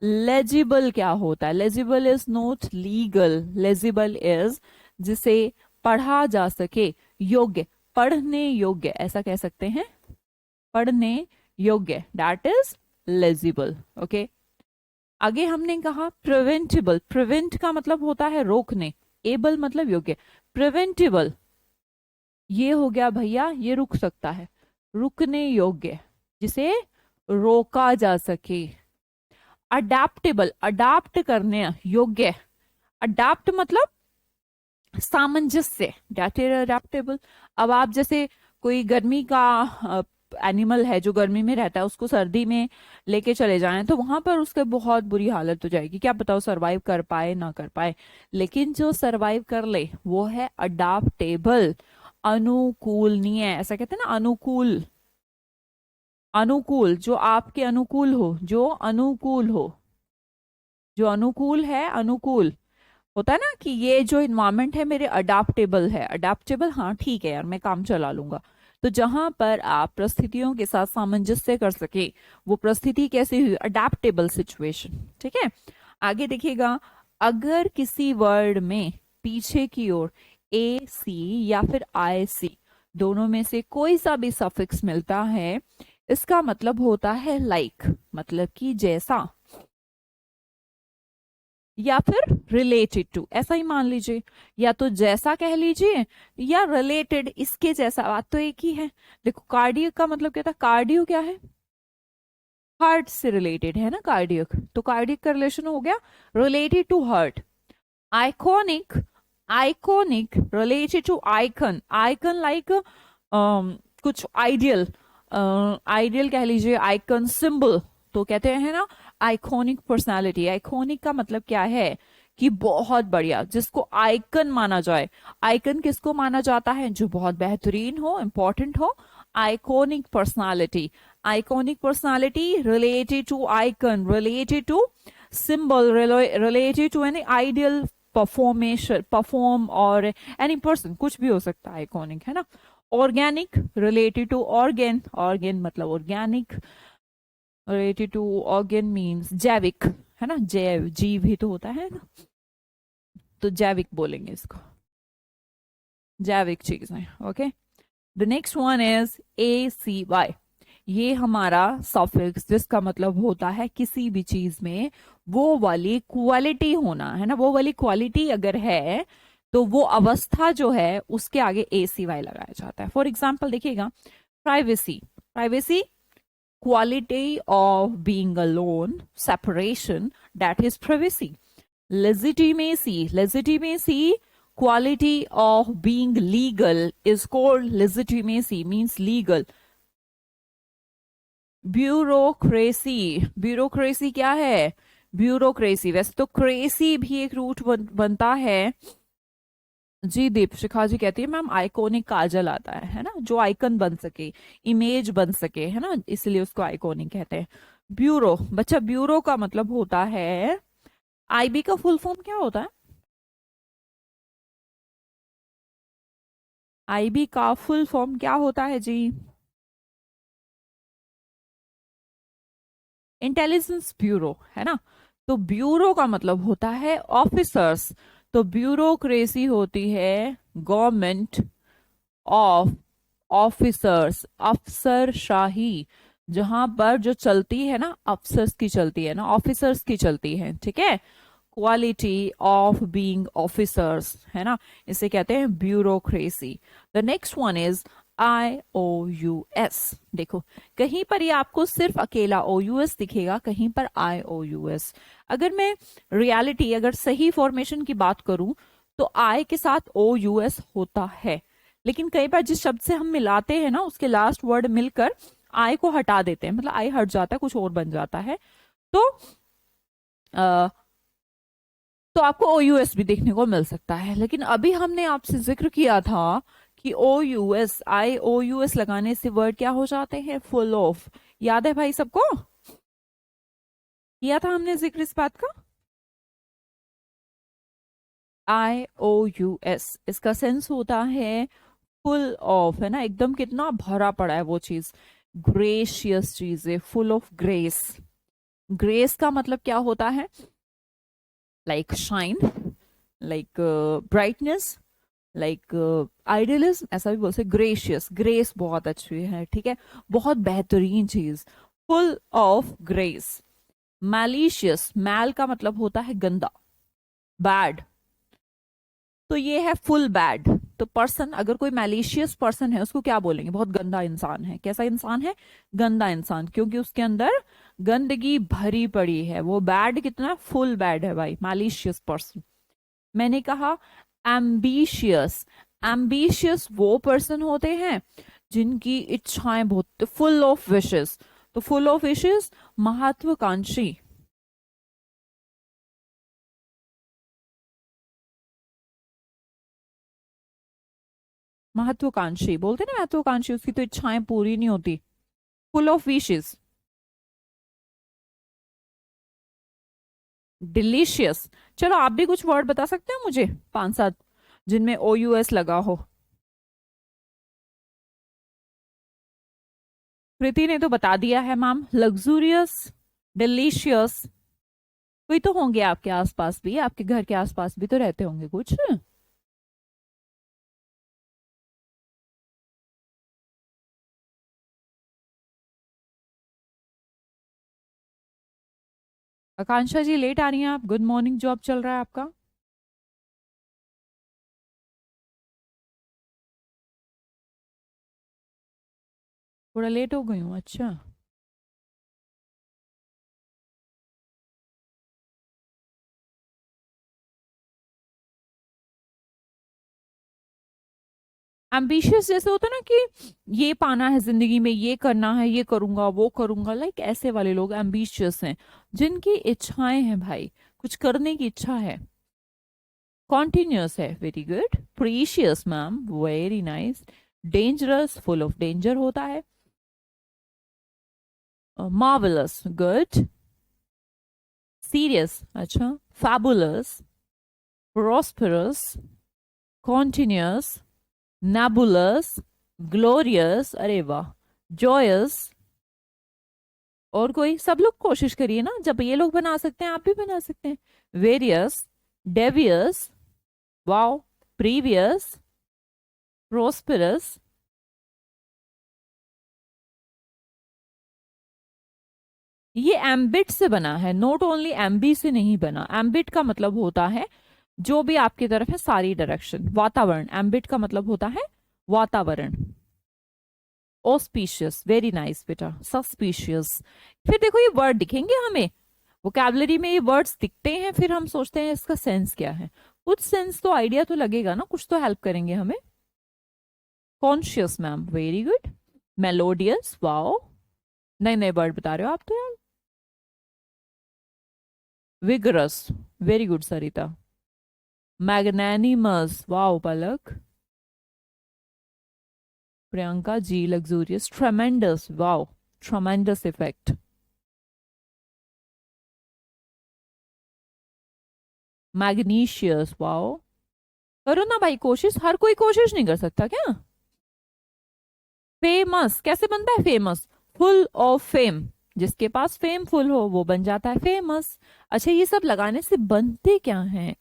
लेजिबल क्या होता है? Legible is not legal. Legible is जिसे पढ़ा जा सके, योग्य, पढ़ने योग्य, ऐसा कह सकते हैं, पढ़ने योग्य, दैट इज लेजिबल। ओके, आगे हमने कहा प्रिवेंटेबल। प्रिवेंट का मतलब होता है रोकने, एबल मतलब योग्य। प्रिवेंटेबल ये हो गया भैया, ये रुक सकता है, रुकने योग्य, जिसे रोका जा सके। अडेप्टेबल, अडाप्ट करने योग्य। अडाप्ट मतलब सामंजस्य, दैट इज अडेप्टेबल। अब आप जैसे कोई गर्मी का एनिमल है जो गर्मी में रहता है, उसको सर्दी में लेके चले जाएं तो वहां पर उसके बहुत बुरी हालत हो जाएगी, क्या पता वो सरवाइव कर पाए ना कर पाए। लेकिन जो सरवाइव कर ले वो है अडाप्टेबल, अनुकूलनीय, ऐसा कहते हैं ना, अनुकूल। अनुकूल, जो आपके अनुकूल हो, जो अनुकूल हो, जो अनुकूल है, अनुकूल होता है ना, कि ये जो इन्वायरमेंट है मेरे अडाप्टेबल है। अडाप्टेबल, हाँ ठीक है यार, मैं काम चला लूंगा। तो जहां पर आप परिस्थितियों के साथ सामंजस्य कर सके, वो परिस्थिति कैसी हुई? Adaptable situation. ठीक है, आगे देखिएगा। अगर किसी वर्ड में पीछे की ओर ए सी या फिर आई सी दोनों में से कोई सा भी सफिक्स मिलता है, इसका मतलब होता है लाइक, मतलब कि जैसा, या फिर रिलेटेड टू, ऐसा ही मान लीजिए। या तो जैसा कह लीजिए या रिलेटेड, इसके जैसा, बात तो एक ही है। देखो कार्डियक का मतलब क्या था? कार्डियो क्या है? हार्ट से रिलेटेड है ना कार्डियक, तो कार्डियक का रिलेशन हो गया related to heart. Iconic, iconic related to icon. Icon like कुछ आइडियल, आइडियल कह लीजिए, आइकन सिंबल, तो कहते हैं ना आइकॉनिक पर्सनालिटी। आइकॉनिक का मतलब क्या है? कि बहुत बढ़िया, जिसको आइकन माना जाए। आइकन किसको माना जाता है? जो बहुत बेहतरीन हो, इंपॉर्टेंट हो। Iconic personality, iconic personality related to icon, related to symbol, related to any ideal performation, perform, और एनी पर्सन, कुछ भी हो सकता है आइकॉनिक, है ना। Organic related to organ, organ मतलब organic, related to organ means जैविक, है ना, जैव, जीव ही तो होता है ना, तो जैविक बोलेंगे इसको, जैविक चीजें। Okay, the next one is A C Y. ये हमारा सफिक्स, जिसका मतलब होता है किसी भी चीज में वो वाली क्वालिटी होना, है ना। वो वाली क्वालिटी अगर है तो वो अवस्था जो है उसके आगे ए सी वाई लगाया जाता है। फॉर एग्जाम्पल देखिएगा, privacy, privacy quality of being alone, separation, that is privacy. Legitimacy, legitimacy, quality of being legal is called legitimacy, means legal. Bureaucracy, bureaucracy क्या है? ब्यूरोक्रेसी, वैसे तो क्रेसी भी एक रूट बनता है। जी, दीपशिखा जी कहती है मैम आइकॉनिक काजल आता है ना, जो आइकन बन सके, इमेज बन सके, है ना, इसलिए उसको आइकॉनिक कहते हैं। ब्यूरो, बच्चा ब्यूरो का मतलब होता है, आईबी का फुल फॉर्म क्या होता है? आईबी का फुल फॉर्म क्या होता है जी? इंटेलिजेंस ब्यूरो, है ना। तो ब्यूरो का मतलब होता है ऑफिसर्स। तो ब्यूरोक्रेसी होती है गवर्नमेंट ऑफ ऑफिसर्स, अफसरशाही, जहां पर जो चलती है ना अफसर्स की चलती है ना, ऑफिसर्स की चलती है, ठीक है। क्वालिटी ऑफ बीइंग ऑफिसर्स है ना, इसे कहते हैं bureaucracy. The next one is IOUS। देखो कहीं पर ये आपको सिर्फ अकेला OUS दिखेगा, कहीं पर IOUS। अगर मैं रियलिटी अगर सही फॉर्मेशन की बात करूं तो I के साथ OUS होता है, लेकिन कई बार जिस शब्द से हम मिलाते हैं ना उसके लास्ट वर्ड मिलकर I को हटा देते हैं, मतलब I हट जाता है, कुछ और बन जाता है। तो आ, तो आपको OUS भी देखने को मिल सकता है। लेकिन अभी हमने आपसे जिक्र किया था कि OUS IOUS लगाने से वर्ड क्या हो जाते हैं, फुल ऑफ। याद है भाई सबको, किया था हमने जिक्र इस बात का। IOUS इसका सेंस होता है फुल ऑफ, है ना, एकदम कितना भरा पड़ा है वो चीज। ग्रेशियस चीज है, फुल ऑफ ग्रेस। ग्रेस का मतलब क्या होता है, like shine, like brightness, like idealism, ऐसा भी बोल सकते। ग्रेशियस, ग्रेस बहुत अच्छी है, ठीक है, बहुत बेहतरीन चीज, फुल ऑफ ग्रेस। मैलिशियस, मैल का मतलब होता है गंदा, बैड, तो ये है फुल बैड। तो पर्सन, अगर कोई मैलिशियस पर्सन है उसको क्या बोलेंगे, बहुत गंदा इंसान है। कैसा इंसान है, गंदा इंसान, क्योंकि उसके अंदर गंदगी भरी पड़ी है। वो बैड कितना, फुल बैड है भाई, मैलिशियस पर्सन। मैंने कहा एम्बिशियस, एम्बिशियस वो पर्सन होते हैं जिनकी इच्छाएं बहुत, फुल ऑफ विशेस। तो फुल ऑफ विशेस, महत्वाकांक्षी। महत्वाकांक्षी बोलते ना, महत्वाकांक्षी, उसकी तो इच्छाएं पूरी नहीं होती। Full of wishes. डिलीशियस। चलो आप भी कुछ वर्ड बता सकते हो मुझे, 5-7 जिनमें OUS लगा हो। कृति ने तो बता दिया है मैम, लग्जूरियस, डिलीशियस। कोई तो होंगे आपके आसपास भी, आपके घर के आसपास भी तो रहते होंगे कुछ। आकांक्षा जी लेट आ रही हैं आप, गुड मॉर्निंग, जॉब चल रहा है आपका। थोड़ा लेट हो गई हूँ, अच्छा। एम्बिशियस जैसे होता है ना कि ये पाना है जिंदगी में, ये करना है, ये करूंगा वो करूंगा, लाइक ऐसे वाले लोग एम्बिशियस हैं, जिनकी इच्छाएं हैं भाई, कुछ करने की इच्छा है। कॉन्टिन्यूस है, very good. Precious ma'am, very nice. Dangerous, full of danger होता है। Marvellous, good. सीरियस, अच्छा। फैबुलस, प्रॉस्परस, कॉन्टिन्यूस, नेबुलस, ग्लोरियस, अरे वाह, जॉयस। और कोई, सब लोग कोशिश करिए ना, जब ये लोग बना सकते हैं आप भी बना सकते हैं। Various, Davies, wow, previous, prosperous. ये एम्बिट से बना है, नोट ओनली एम्बी से नहीं बना। एम्बिट का मतलब होता है जो भी आपकी तरफ है, सारी डायरेक्शन, वातावरण। एम्बिट का मतलब होता है वातावरण। ऑस्पिशियस, वेरी नाइस बेटा। सस्पिशियस, फिर देखो ये वर्ड दिखेंगे हमें वोकैबुलरी में, ये वर्ड्स दिखते हैं, फिर हम सोचते हैं इसका सेंस क्या है। कुछ सेंस तो, आइडिया तो लगेगा ना, कुछ तो हेल्प करेंगे हमें। Conscious ma'am, very good. Melodious, wow, नए नए वर्ड बता रहे हो आप तो यार। Vigorous, very good Sarita. Magnanimous, wow Palak. Priyanka ji, luxurious. Tremendous, wow, tremendous effect. Magnificious, wow. करो ना भाई कोशिश, हर कोई कोशिश नहीं कर सकता क्या। फेमस कैसे बनता है, फेमस, फुल ऑफ फेम, जिसके पास फेम फुल हो वो बन जाता है फेमस। अच्छा ये सब लगाने से बनते क्या हैं,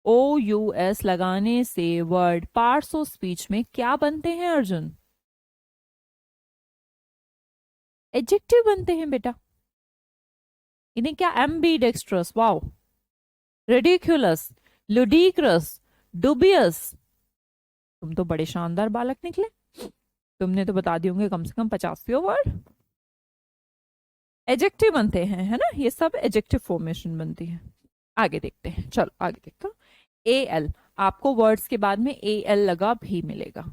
OUS लगाने से वर्ड पार्ट्स ऑफ स्पीच में क्या बनते हैं अर्जुन? एडजेक्टिव बनते हैं बेटा। इन्हें क्या, ambidextrous, wow, ridiculous, ludicrous, dubious. तुम तो बड़े शानदार बालक निकले। तुमने तो बता दिए होंगे कम से कम 50 वर्ड। एडजेक्टिव बनते हैं, है ना, ये सब एडजेक्टिव फॉर्मेशन बनती है। आगे देखते हैं, चलो आगे देखते हैं। AL, आपको वर्ड्स के बाद में AL लगा भी मिलेगा।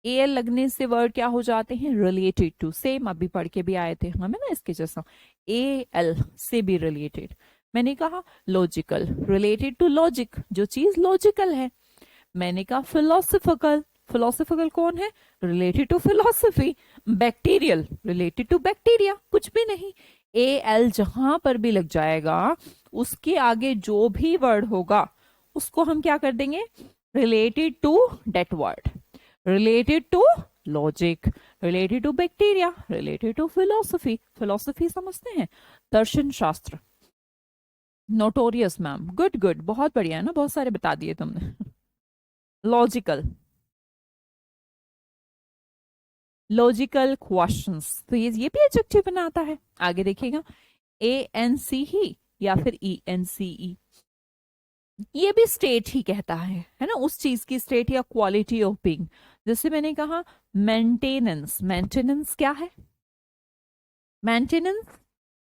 AL लगने से वर्ड क्या हो जाते हैं? रिलेटेड टू, सेम अभी पढ़ के भी आए थे हमें ना इसके जैसा, AL से भी रिलेटेड। मैंने कहा लॉजिकल, रिलेटेड टू लॉजिक, जो चीज लॉजिकल है। मैंने कहा फिलोसफिकल, फिलोसफिकल कौन है? Related to philosophy. Bacterial, related to bacteria, कुछ भी नहीं। AL जहां पर भी लग जाएगा उसके आगे जो भी वर्ड होगा उसको हम क्या कर देंगे? Related to dead word, related to logic, related to bacteria, related to philosophy. Philosophy समझते हैं? दर्शन शास्त्र। नोटोरियस मैम, गुड गुड, बहुत बढ़िया है ना, बहुत सारे बता दिए तुमने। लॉजिकल, लॉजिकल क्वेश्चंस, तो ये भी एडजेक्टिव बनाता है। आगे देखिएगा, ANC ही या फिर ENCE, ये भी स्टेट ही कहता है ना, उस चीज की स्टेट या क्वालिटी ऑफ बीइंग। जैसे मैंने कहा मेंटेनेंस, मेंटेनेंस क्या है? मेंटेनेंस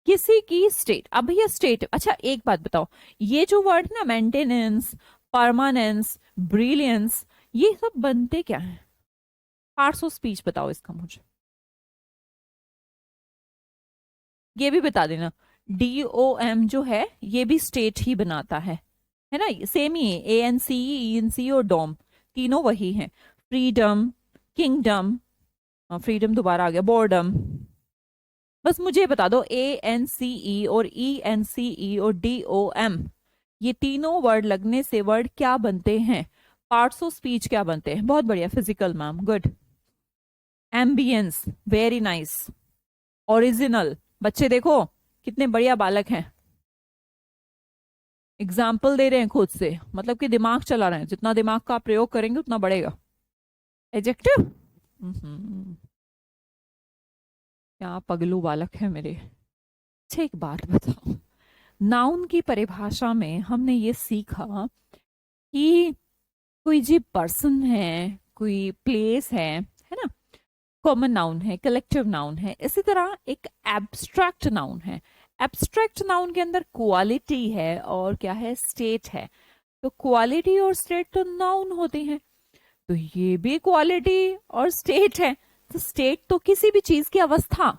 किसी की स्टेट। अब ये स्टेट, अच्छा एक बात बताओ, ये जो वर्ड ना मेंटेनेंस, परमानेंस, ब्रिलियंस, ये सब बनते क्या है? पार्ट्स ऑफ स्पीच बताओ इसका मुझे, ये भी बता देना। DOM जो है ये भी स्टेट ही बनाता है ना, सेम ही है। ANC, ENC और डोम तीनों वही हैं। फ्रीडम, किंगडम, फ्रीडम दोबारा आ गया, बोर्डम। बस मुझे बता दो ANCE और ENCE और DOM, ये तीनों वर्ड लगने से वर्ड क्या बनते हैं? पार्ट्स ऑफ स्पीच क्या बनते हैं? बहुत बढ़िया, physical ma'am, good. Ambience, very nice. Original, बच्चे देखो कितने बढ़िया बालक हैं, एग्जाम्पल दे रहे हैं खुद से, मतलब कि दिमाग चला रहे हैं, जितना दिमाग का आप प्रयोग करेंगे उतना बढ़ेगा। एडजेक्टिव, क्या पगलू बालक है मेरे। अच्छा एक बात बताओ, नाउन की परिभाषा में हमने ये सीखा कि कोई जी पर्सन है, कोई प्लेस है ना, कॉमन नाउन है, कलेक्टिव नाउन है, इसी तरह एक एब्स्ट्रैक्ट नाउन है। एब्स्ट्रैक्ट नाउन के अंदर क्वालिटी है और क्या है? स्टेट है। तो क्वालिटी और स्टेट तो नाउन होते हैं, तो ये भी क्वालिटी और स्टेट है। तो स्टेट तो किसी भी चीज की अवस्था,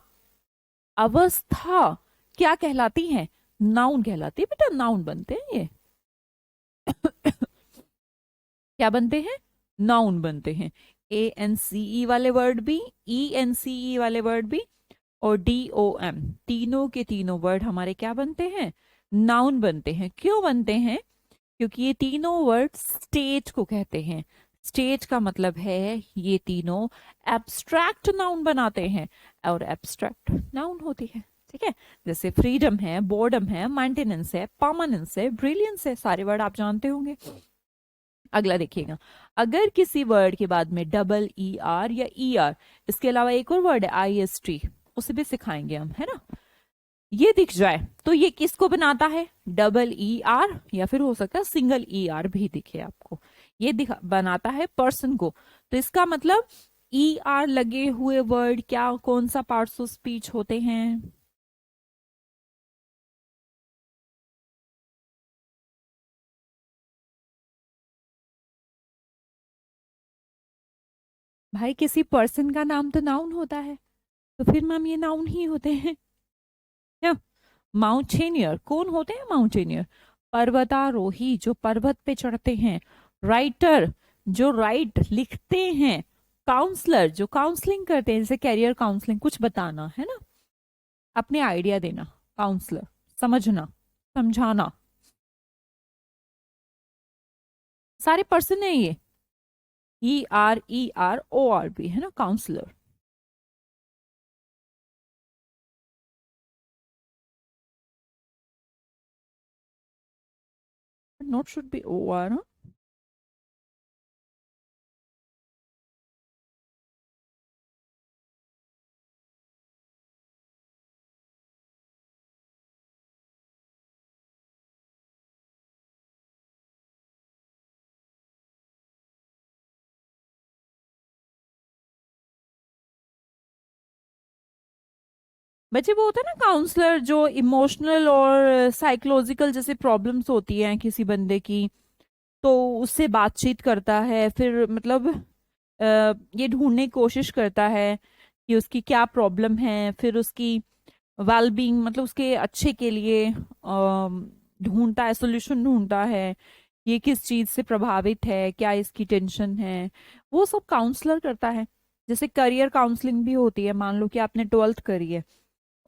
अवस्था क्या कहलाती है? नाउन कहलाती है बेटा, नाउन बनते हैं ये। क्या बनते हैं? नाउन बनते हैं। ANCE वाले वर्ड भी, ENCE वाले वर्ड भी और DOM, तीनों के तीनों वर्ड हमारे क्या बनते हैं? नाउन बनते हैं। क्यों बनते हैं? क्योंकि ये तीनों वर्ड स्टेट को कहते हैं। स्टेट का मतलब है ये तीनों एब्स्ट्रैक्ट नाउन बनाते हैं और एब्स्ट्रैक्ट नाउन होती है। ठीक है, जैसे फ्रीडम है, बोर्डम है, मेंटेनेंस है, परमानेंस है, ब्रिलियंस है, सारे वर्ड आप जानते होंगे। अगला देखिएगा, अगर किसी वर्ड के बाद में डबल ER या ER, इसके अलावा एक और वर्ड है IST, उसे भी सिखाएंगे हम, है ना, ये दिख जाए तो ये किसको बनाता है? डबल ER या फिर हो सकता है सिंगल ER भी दिखे आपको, ये दिखा बनाता है पर्सन को। तो इसका मतलब ER लगे हुए वर्ड क्या, कौन सा पार्ट्स ऑफ स्पीच होते हैं? भाई किसी पर्सन का नाम तो नाउन होता है, तो फिर मैम ये नाउन ही होते हैं। माउंटेनियर कौन होते हैं? माउंटेनियर पर्वतारोही, जो पर्वत पे चढ़ते हैं। राइटर, जो राइट लिखते हैं। काउंसलर, जो काउंसलिंग करते हैं, जैसे कैरियर काउंसलिंग, कुछ बताना है ना, अपने आइडिया देना। काउंसलर, समझना, समझाना, सारे पर्सन है ये। EREROR भी है ना, counsellor. Note should be OR। बच्चे वो होता है ना काउंसलर जो इमोशनल और साइकोलॉजिकल जैसे प्रॉब्लम्स होती हैं किसी बंदे की, तो उससे बातचीत करता है, फिर मतलब ये ढूंढने की कोशिश करता है कि उसकी क्या प्रॉब्लम है, फिर उसकी वेलबींग मतलब उसके अच्छे के लिए ढूंढता है, सोल्यूशन ढूंढता है, ये किस चीज से प्रभावित है, क्या इसकी टेंशन है, वो सब काउंसलर करता है। जैसे करियर काउंसलिंग भी होती है। मान लो कि आपने 12th करी है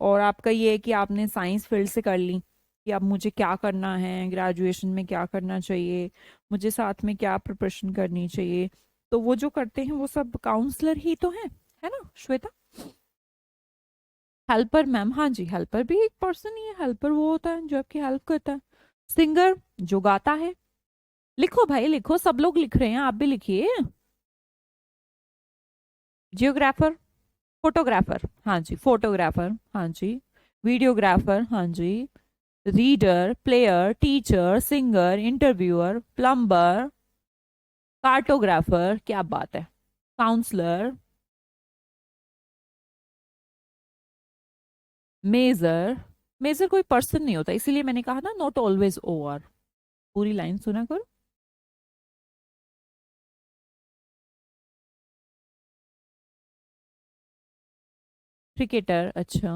और आपका ये है कि आपने साइंस फील्ड से कर ली, कि अब मुझे क्या करना है, ग्रेजुएशन में क्या करना चाहिए, मुझे साथ में क्या प्रिपरेशन करनी चाहिए, तो वो जो करते हैं वो सब काउंसलर ही तो है ना श्वेता? हेल्पर मैम, हाँ जी, हेल्पर भी एक पर्सन ही है। हेल्पर वो होता है जो आपकी हेल्प करता है। सिंगर जो गाता है। लिखो भाई लिखो, सब लोग लिख रहे हैं, आप भी लिखिए। जियोग्राफर, फोटोग्राफर, हाँ जी फोटोग्राफर, हाँ जी। वीडियोग्राफर, हाँ जी। Reader, player, teacher, singer, interviewer, plumber, cartographer, क्या बात है, काउंसलर, मेजर। मेजर कोई पर्सन नहीं होता, इसीलिए मैंने कहा ना नॉट ऑलवेज ओवर। पूरी लाइन सुना करो। क्रिकेटर, अच्छा।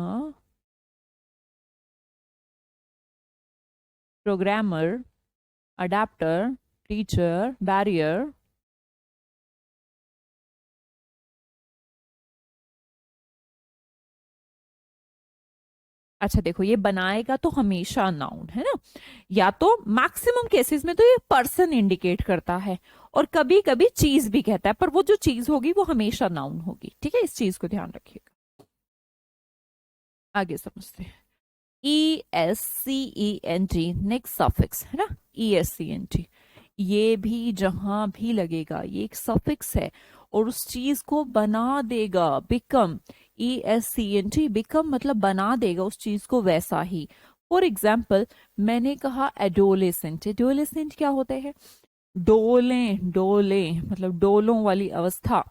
Programmer, adapter, teacher, barrier. अच्छा देखो, ये बनाएगा तो हमेशा नाउन है ना, या तो मैक्सिमम केसेस में तो ये पर्सन इंडिकेट करता है, और कभी कभी चीज भी कहता है, पर वो जो चीज होगी वो हमेशा नाउन होगी। ठीक है, इस चीज को ध्यान रखिएगा। आगे समझते हैं। ESCENT नेक्स्ट सफिक्स है ना, ESCENT, ये भी जहां भी लगेगा ये एक सफिक्स है और उस चीज को बना देगा, बिकम। ESCENT बिकम मतलब बना देगा उस चीज को वैसा ही। फॉर एग्जाम्पल, मैंने कहा एडोलेसेंट। एडोलेसेंट क्या होते हैं? डोले, डोले मतलब डोलों वाली अवस्था,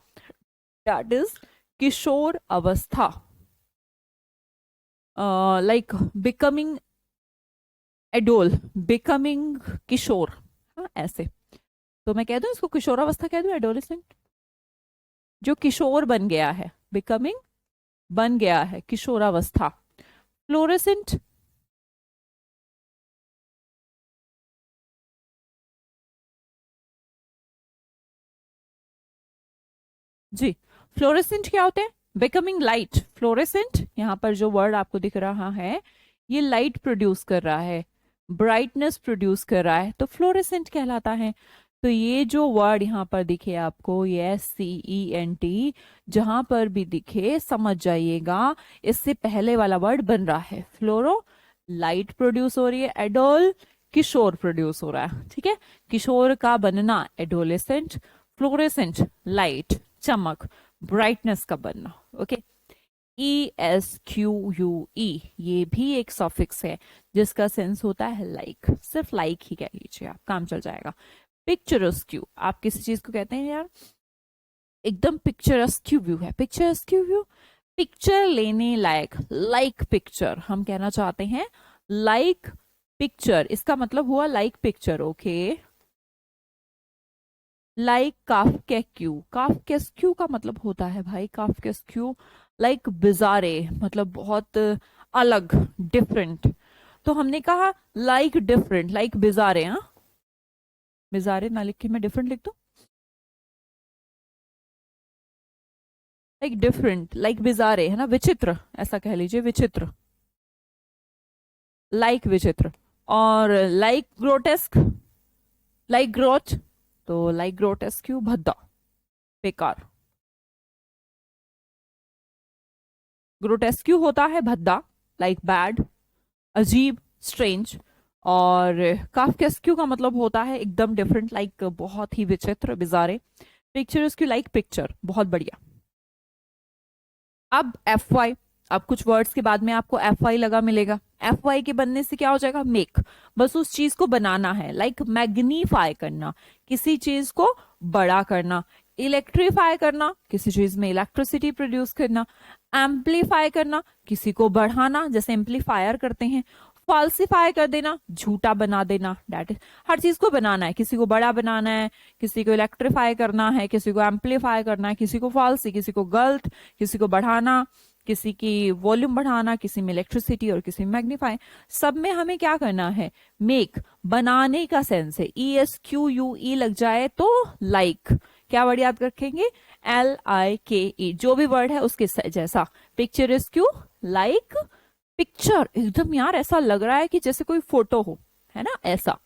दैट इज किशोर अवस्था। लाइक बिकमिंग एडोल, बिकमिंग किशोर, हाँ ऐसे। तो मैं कह दूं इसको किशोरावस्था कह दूं, एडोलेसेंट जो किशोर बन गया है, बिकमिंग बन गया है किशोरावस्था। फ्लोरेसेंट, जी फ्लोरेसेंट क्या होते हैं? Becoming light. फ्लोरेसेंट यहाँ पर जो वर्ड आपको दिख रहा है ये लाइट प्रोड्यूस कर रहा है, ब्राइटनेस प्रोड्यूस कर रहा है, तो फ्लोरेसेंट कहलाता है। तो ये जो वर्ड यहाँ पर दिखे आपको, ये CENT, जहां पर भी दिखे समझ जाइएगा इससे पहले वाला वर्ड बन रहा है। फ्लोरो लाइट प्रोड्यूस हो रही है, एडोल किशोर प्रोड्यूस हो रहा है। ठीक है, किशोर का बनना एडोलेसेंट, फ्लोरेसेंट लाइट चमक, ब्राइटनेस का बनना। ओके, ESQUE ये भी एक सफिक्स है जिसका सेंस होता है लाइक, सिर्फ लाइक ही कह लीजिए आप, काम चल जाएगा। पिक्चरस्क्यू, आप किसी चीज को कहते हैं यार एकदम पिक्चरस्क्यू व्यू है, पिक्चरस्क्यू व्यू, पिक्चर लेने लायक, लाइक पिक्चर हम कहना चाहते हैं, लाइक पिक्चर इसका मतलब हुआ लाइक पिक्चर। ओके, लाइक काफ्केस्क्यू, काफ्केस्क्यू का मतलब होता है भाई काफ्केस्क्यू लाइक बिजारे, मतलब बहुत अलग, डिफरेंट। तो हमने कहा लाइक डिफरेंट, लाइक बिजारे, हाँ बिजारे ना लिख के मैं डिफरेंट लिख दूं, लाइक डिफरेंट, लाइक बिजारे है ना, विचित्र ऐसा कह लीजिए, विचित्र, लाइक विचित्र। और लाइक ग्रोटेस्क, लाइक ग्रोच, तो लाइक ग्रोटेस्क्यू भद्दा, बेकार। ग्रोटेस्क्यू होता है भद्दा, लाइक बैड, अजीब, स्ट्रेंज। और काफ्केस्क्यू का मतलब होता है एकदम डिफरेंट, लाइक बहुत ही विचित्र, बिजारे। पिक्चरस्क्यू लाइक पिक्चर, बहुत बढ़िया। अब FY, अब कुछ वर्ड्स के बाद में आपको FY लगा मिलेगा। FY के बनने से क्या हो जाएगा? मेक, बस उस चीज को बनाना है, लाइक मैग्नीफाई करना, किसी चीज को बड़ा करना। इलेक्ट्रीफाई करना, किसी चीज में इलेक्ट्रिसिटी प्रोड्यूस करना। एम्पलीफाई करना, किसी को बढ़ाना, जैसे एम्पलीफायर करते हैं। फॉल्सिफाई कर देना, झूठा बना देना, डेट इज हर चीज को बनाना है, किसी को बड़ा बनाना है, किसी को इलेक्ट्रीफाई करना है, किसी को एम्पलीफाई करना है, किसी को फॉल्सी, किसी को गलत, किसी को बढ़ाना, किसी की वॉल्यूम बढ़ाना, किसी में इलेक्ट्रिसिटी और किसी में मैग्नीफाई। सब में हमें क्या करना है, मेक, बनाने का सेंस है। ESQUE लग जाए तो लाइक, क्या वर्ड याद रखेंगे, LIKE, जो भी वर्ड है उसके जैसा। Picture is Q, like picture, एकदम यार ऐसा लग रहा है कि जैसे कोई फोटो हो, है ना, ऐसा।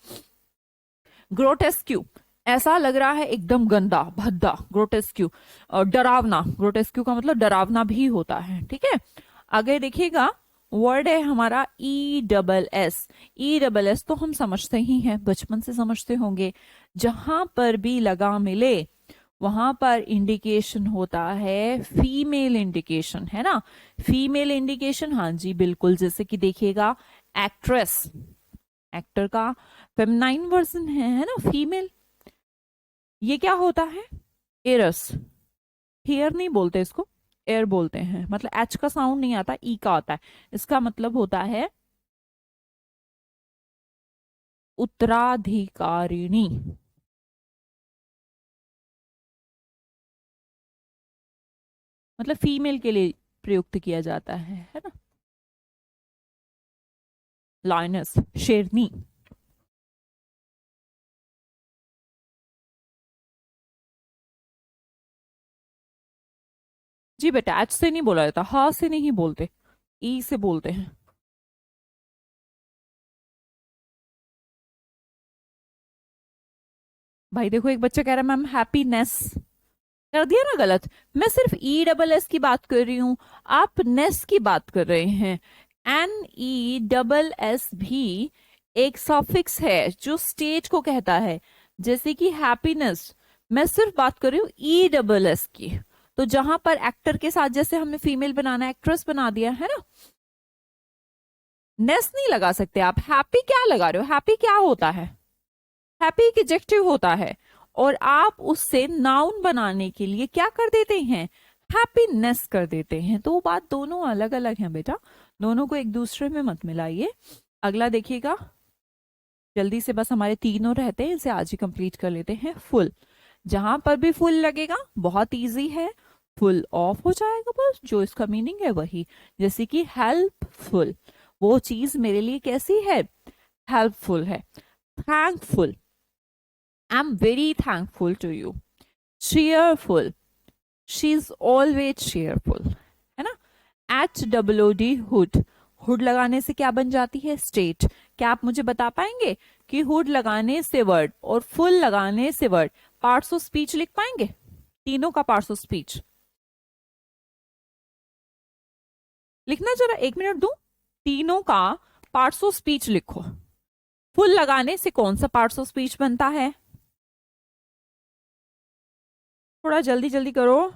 ग्रोटेस्क्यू, ऐसा लग रहा है एकदम गंदा भद्दा, ग्रोटेस्क्यू। और डरावना, ग्रोटेस्क्यू का मतलब डरावना भी होता है, ठीक है। आगे देखिएगा, वर्ड है हमारा ESS। ESS तो हम समझते ही हैं, बचपन से समझते होंगे। जहां पर भी लगा मिले वहां पर इंडिकेशन होता है फीमेल इंडिकेशन, है ना। फीमेल इंडिकेशन, हाँ जी बिल्कुल, जैसे कि देखिएगा एक्ट्रेस, एक्टर का फेमिनाइन वर्जन है ना, फीमेल। ये क्या होता है, एरस, हेयर नहीं बोलते इसको, एयर बोलते हैं, मतलब एच का साउंड नहीं आता, ई का आता है। इसका मतलब होता है उत्तराधिकारिणी, मतलब फीमेल के लिए प्रयुक्त किया जाता है ना। लायनस, शेरनी। जी बेटा, एच से नहीं बोला जाता, हा से नहीं बोलते, ई से बोलते हैं। भाई देखो, एक बच्चा कह रहा है मैम हैप्पीनेस, कर दिया ना गलत। मैं सिर्फ ESS की बात कर रही हूं, आप नेस की बात कर रहे हैं। NESS भी एक सफिक्स है जो स्टेज को कहता है, जैसे कि हैप्पीनेस। मैं सिर्फ बात कर रही हूँ ESS की। तो जहां पर एक्टर के साथ जैसे हमें फीमेल बनाना, एक्ट्रेस बना दिया है ना, नेस नहीं लगा सकते आप। हैप्पी क्या लगा रहे हो, हैप्पी क्या होता है, हैप्पी एक एडजेक्टिव होता है, और आप उससे नाउन बनाने के लिए क्या कर देते हैं, हैप्पीनेस कर देते हैं। तो वो बात दोनों अलग अलग हैं बेटा, दोनों को एक दूसरे में मत मिलाइए। अगला देखिएगा, जल्दी से, बस हमारे तीनों रहते हैं, इसे आज ही कंप्लीट कर लेते हैं। फुल, जहां पर भी फुल लगेगा बहुत इजी है, फुल ऑफ हो जाएगा, बस जो इसका मीनिंग है वही। जैसे कि हेल्पफुल, वो चीज मेरे लिए कैसी है, हेल्पफुल है। Thankful, I am very thankful to you. cheerful, she is always cheerful, है ना। HOOD, हुड, हुड लगाने से क्या बन जाती है, स्टेट। क्या आप मुझे बता पाएंगे कि हुड लगाने से वर्ड और फुल लगाने से वर्ड, पार्ट्स ऑफ स्पीच लिख पाएंगे, तीनों का पार्ट्स ऑफ स्पीच लिखना, जरा 1 मिनट दूं, तीनों का पार्ट्स ऑफ स्पीच लिखो। फुल लगाने से कौन सा पार्ट्स ऑफ स्पीच बनता है, थोड़ा जल्दी जल्दी करो।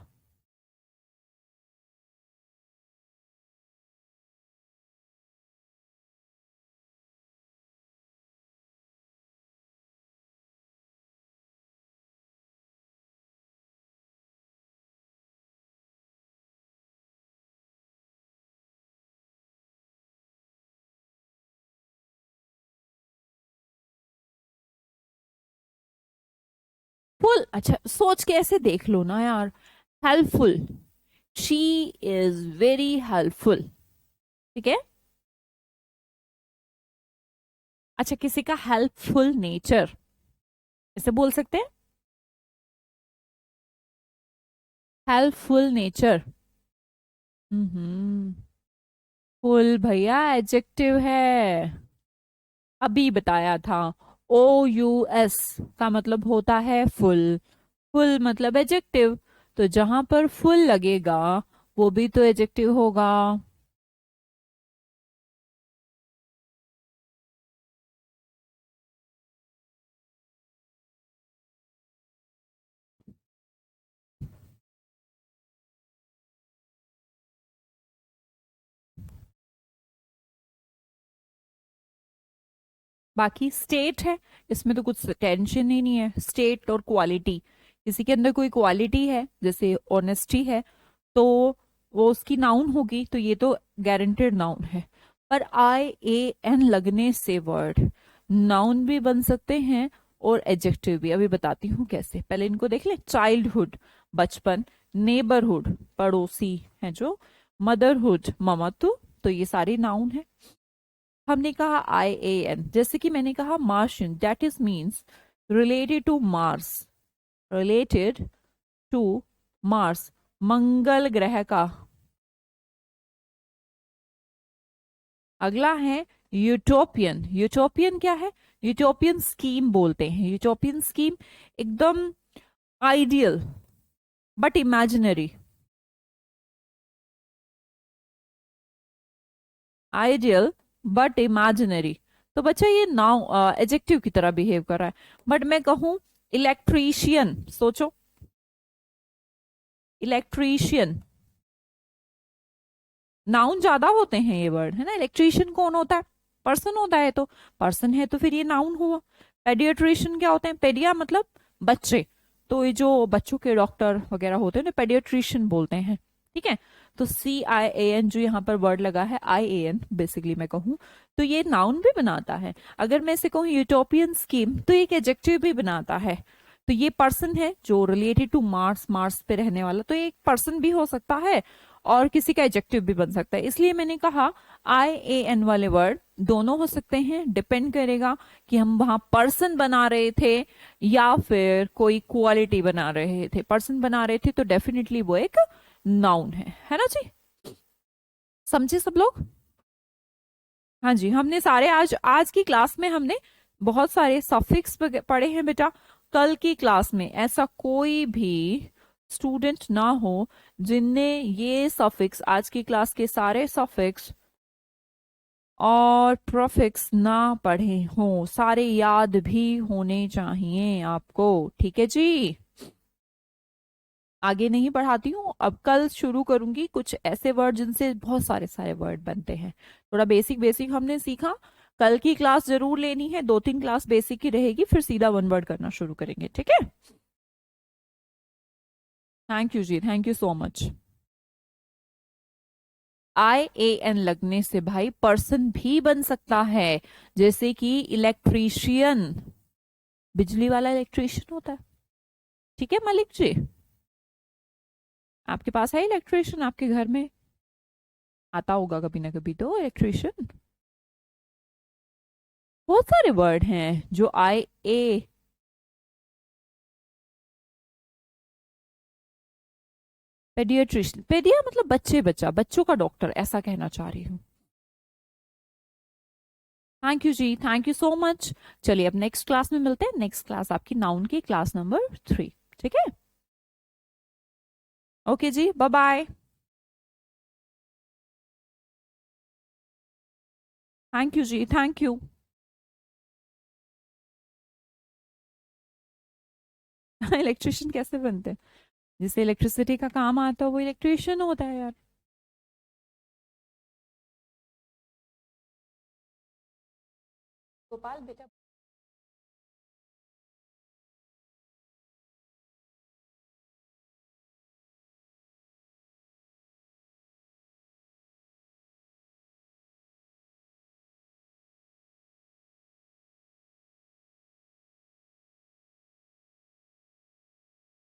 फुल, अच्छा सोच के ऐसे देख लो ना यार। Helpful, she is very helpful, ठीक है। अच्छा, किसी का हेल्पफुल नेचर, इसे बोल सकते हैं हेल्पफुल नेचर। हम्म, फुल भैया एडजेक्टिव है, अभी बताया था। OUS का मतलब होता है फुल, फुल मतलब एडजेक्टिव, तो जहां पर फुल लगेगा वो भी तो एडजेक्टिव होगा। बाकी स्टेट है, इसमें तो कुछ टेंशन ही नहीं है, स्टेट और क्वालिटी, किसी के अंदर कोई क्वालिटी है, जैसे ऑनेस्टी है, तो वो उसकी नाउन होगी, तो ये तो गारंटेड नाउन है। पर IAN लगने से वर्ड नाउन भी बन सकते हैं और एडजेक्टिव भी। अभी बताती हूँ कैसे, पहले इनको देख ले। चाइल्डहुड बचपन, नेबरहुड पड़ोसी है जो, मदरहुड ममत्व, तो ये सारे नाउन है। हमने कहा IAN, जैसे कि मैंने कहा Martian, that is means related to Mars, related to Mars, मंगल ग्रह का। अगला है यूटोपियन। यूटोपियन क्या है? यूटोपियन स्कीम बोलते हैं। यूटोपियन स्कीम एकदम ideal but imaginary, ideal but imaginary. तो बच्चा ये नाउ एडजेक्टिव की तरह बिहेव कर रहा है। बट मैं कहूं इलेक्ट्रीशियन, सोचो इलेक्ट्रीशियन, नाउन ज्यादा होते हैं ये वर्ड, है ना। इलेक्ट्रीशियन कौन होता है? पर्सन होता है, तो पर्सन है तो फिर ये नाउन हुआ। पेडियाट्रिशियन क्या होते हैं? पेडिया मतलब बच्चे, तो ये जो बच्चों के डॉक्टर वगैरह होते हैं ना, पेडियाट्रिशियन बोलते हैं। ठीक है, तो CIAN जो यहाँ पर वर्ड लगा है, IAN बेसिकली मैं कहूँ तो ये नाउन भी बनाता है। अगर मैं इसे कहूँ यूटोपियन स्कीम, तो एक एडजेक्टिव भी बनाता है। तो ये पर्सन है जो रिलेटेड टू मार्स, मार्स पे रहने वाला, तो ये एक पर्सन भी हो सकता है और किसी का एडजेक्टिव भी बन सकता है। इसलिए मैंने कहा IAN वाले वर्ड दोनों हो सकते हैं, डिपेंड करेगा कि हम वहां पर्सन बना रहे थे या फिर कोई क्वालिटी बना रहे थे। पर्सन बना रहे थे तो डेफिनेटली वो एक नाउन है ना जी। समझे सब लोग? हाँ जी, हमने सारे आज आज की क्लास में हमने बहुत सारे सफिक्स पढ़े हैं बेटा। कल की क्लास में ऐसा कोई भी स्टूडेंट ना हो जिनने ये सफिक्स, आज की क्लास के सारे सफिक्स और प्रोफिक्स ना पढ़े हों। सारे याद भी होने चाहिए आपको, ठीक है जी। आगे नहीं पढ़ाती हूँ, अब कल शुरू करूंगी कुछ ऐसे वर्ड जिनसे बहुत सारे सारे वर्ड बनते हैं। थोड़ा बेसिक बेसिक हमने सीखा। कल की क्लास जरूर लेनी है, 2-3 क्लास बेसिक की रहेगी, फिर सीधा वन वर्ड करना शुरू करेंगे, ठीक है। थैंक यू जी, thank you so much. IAN लगने से भाई पर्सन भी बन सकता है, जैसे कि इलेक्ट्रीशियन, बिजली वाला इलेक्ट्रीशियन होता है। ठीक है मलिक जी, आपके पास है इलेक्ट्रीशियन आपके घर में? आता होगा कभी ना कभी तो इलेक्ट्रीशियन। बहुत सारे वर्ड हैं जो IA, पेडियाट्रिशियन, पेडिया मतलब बच्चे, बच्चा, बच्चों का डॉक्टर, ऐसा कहना चाह रही हूँ। थैंक यू जी, थैंक यू सो मच। चलिए अब नेक्स्ट क्लास में मिलते हैं। नेक्स्ट क्लास आपकी नाउन की क्लास नंबर 3, ठीक है। ओके जी, बाय बाय। थैंक यू जी, थैंक यू। इलेक्ट्रिशियन कैसे बनते हैं? जिसे इलेक्ट्रिसिटी का काम आता है वो इलेक्ट्रिशियन होता है यार। गोपाल बेटा